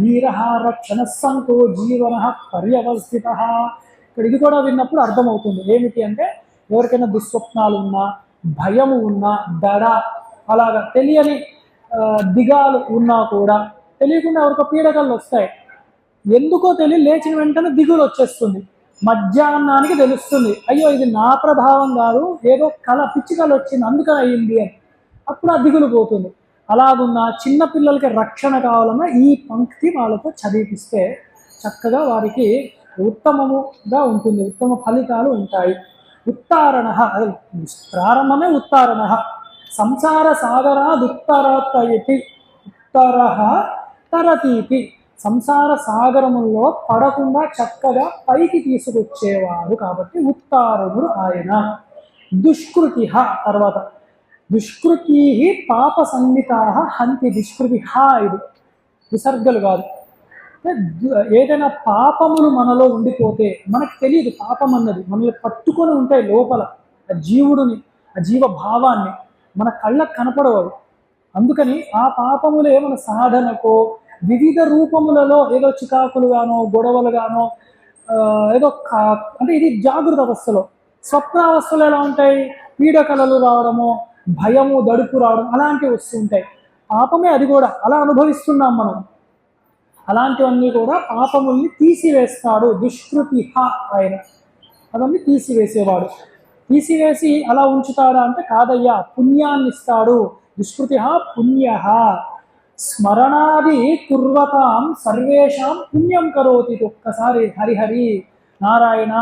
A: వీర రక్షణ సంతో జీవన పర్యవస్థిత. ఇక్కడ ఇది కూడా విన్నప్పుడు అర్థమవుతుంది ఏమిటి అంటే, ఎవరికైనా దుస్వప్నాలు ఉన్నా, భయము ఉన్నా, దడ అలాగా తెలియని దిగాలు ఉన్నా కూడా, తెలియకుండా ఎవరికో పీడకలు వస్తాయి, ఎందుకో తెలియ లేచిన వెంటనే దిగులు వచ్చేస్తుంది. మధ్యాహ్నానికి తెలుస్తుంది అయ్యో ఇది నా ప్రభావం కాదు, ఏదో పిచ్చి కళ వచ్చింది అందుకని అయ్యింది అని, అప్పుడు ఆ దిగులు పోతుంది. అలాగున్న చిన్నపిల్లలకి రక్షణ కావాలన్నా ఈ పంక్తి వాళ్ళతో చదివిపిస్తే చక్కగా వారికి ఉత్తమముగా ఉంటుంది, ఉత్తమ ఫలితాలు ఉంటాయి. ఉత్తారణ, అది ప్రారంభమే ఉత్తారణ. సంసార సాగరాదుత్తరతయతి ఉత్తర తరతీతి. సంసార సాగరముల్లో పడకుండా చక్కగా పైకి తీసుకొచ్చేవాడు కాబట్టి ఉత్తారణుడు ఆయన. దుష్కృతి తర్వాత దుష్కృతి పాప సంహితా హంతి. దుష్కృతి ఇది విసర్గలు కాదు. ఏదైనా పాపములు మనలో ఉండిపోతే మనకు తెలియదు, పాపం అన్నది మనల్ని పట్టుకొని ఉంటాయి లోపల, ఆ జీవుడిని, ఆ జీవ భావాన్ని మన కళ్ళకు కనపడవు. అందుకని ఆ పాపములే మన సాధనకో వివిధ రూపములలో ఏదో చికాకులుగానో గొడవలుగానో ఏదో అంటే ఇది జాగృత అవస్థలో. స్వప్నావస్థలు ఎలా ఉంటాయి? పీడకలలు రావడము, భయము, దడుపు రావడం అలాంటివి వస్తుంటాయి. పాపమే అది కూడా, అలా అనుభవిస్తున్నాం మనం. అలాంటివన్నీ కూడా పాపముల్ని తీసివేస్తాడు దుష్కృతి ఆయన. అవన్నీ తీసివేసేవాడు. తీసివేసి అలా ఉంచుతాడా అంటే కాదయ్యా, పుణ్యాన్ని ఇస్తాడు. దుష్కృతి పుణ్య స్మరణాది కుర్వతాం సర్వేషాం పుణ్యం కరోతి. ఒక్కసారి హరిహరి, నారాయణ,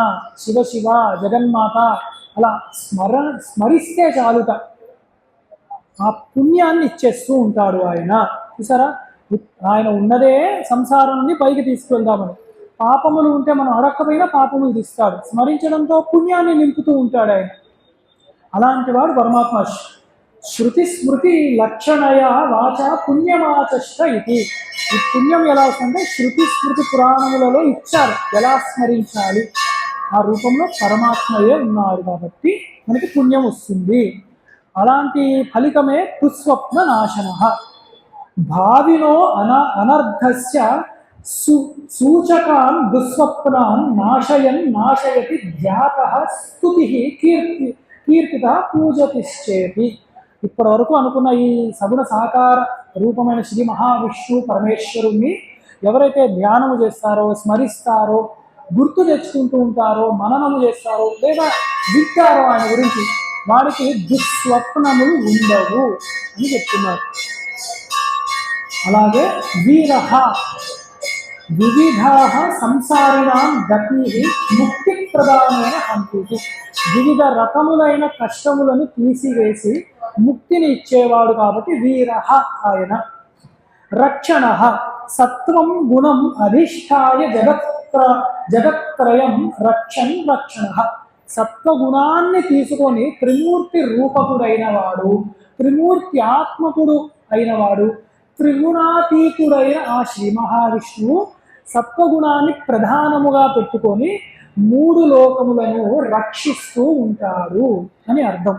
A: శివ శివ, జగన్మాత అలా స్మరిస్తే చాలుట, ఆ పుణ్యాన్ని ఇచ్చేస్తూ ఉంటాడు ఆయన. చూసారా, ఆయన ఉన్నదే సంసారం నుండి పైకి తీసుకువెళ్దామని. పాపములు ఉంటే మనం అడక్కపోయినా పాపములు తీస్తాడు, స్మరించడంతో పుణ్యాన్ని నింపుతూ ఉంటాడు ఆయన. అలాంటి వాడు పరమాత్మ. శృతి స్మృతి లక్షణయ వాచ పుణ్యమాచష్ట ఇది. ఈ పుణ్యం ఎలా వస్తుందంటే శృతి స్మృతి పురాణములలో ఇచ్చారు ఎలా స్మరించాలి. ఆ రూపంలో పరమాత్మయే ఉన్నాడు కాబట్టి మనకి పుణ్యం వస్తుంది. అలాంటి ఫలితమే కుస్వప్న నాశన. భావినో అనర్ధస్య సూచకాన్ దుస్వప్నాన్ నాశయన్ నాశయతి ధ్యాతః స్తుతిః కీర్తిత పూజతిశ్చేతి. ఇప్పటి వరకు అనుకున్న ఈ సగుణ సాకార రూపమైన శ్రీ మహావిష్ణు పరమేశ్వరుణ్ణి ఎవరైతే ధ్యానము చేస్తారో, స్మరిస్తారో, గుర్తు తెచ్చుకుంటూ ఉంటారో, మననము చేస్తారో, లేదా వింటారో ఆయన గురించి, వాడికి దుస్వప్నములు ఉండవు అని చెప్తున్నారు. అలాగే వీరహ వివిధ సంసారిణాం గతి ముక్తి ప్రదానమైన హంతి. వివిధ రకములైన కష్టములను తీసివేసి ముక్తిని ఇచ్చేవాడు కాబట్టి వీరహ ఆయన. రక్షణ సత్వం గుణం అధిష్టాయ జగత్రయం రక్షణ. సత్వగుణాన్ని తీసుకొని త్రిమూర్తి రూపకుడైన వాడు, త్రిమూర్తి ఆత్మకుడు అయినవాడు, త్రిగుణాతీతుడైన ఆ శ్రీ మహావిష్ణువు సత్వగుణాన్ని ప్రధానముగా పెట్టుకొని 3 లోకములను రక్షిస్తూ ఉంటాడు అని అర్థం.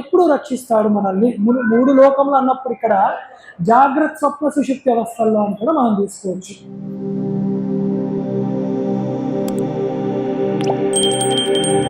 A: ఎప్పుడు రక్షిస్తాడు మనల్ని? 3 లోకములు అన్నప్పుడు ఇక్కడ జాగ్రత్త స్వప్న సుషుప్తి అవస్థల్లో అని కూడా మనం తీసుకోవచ్చు.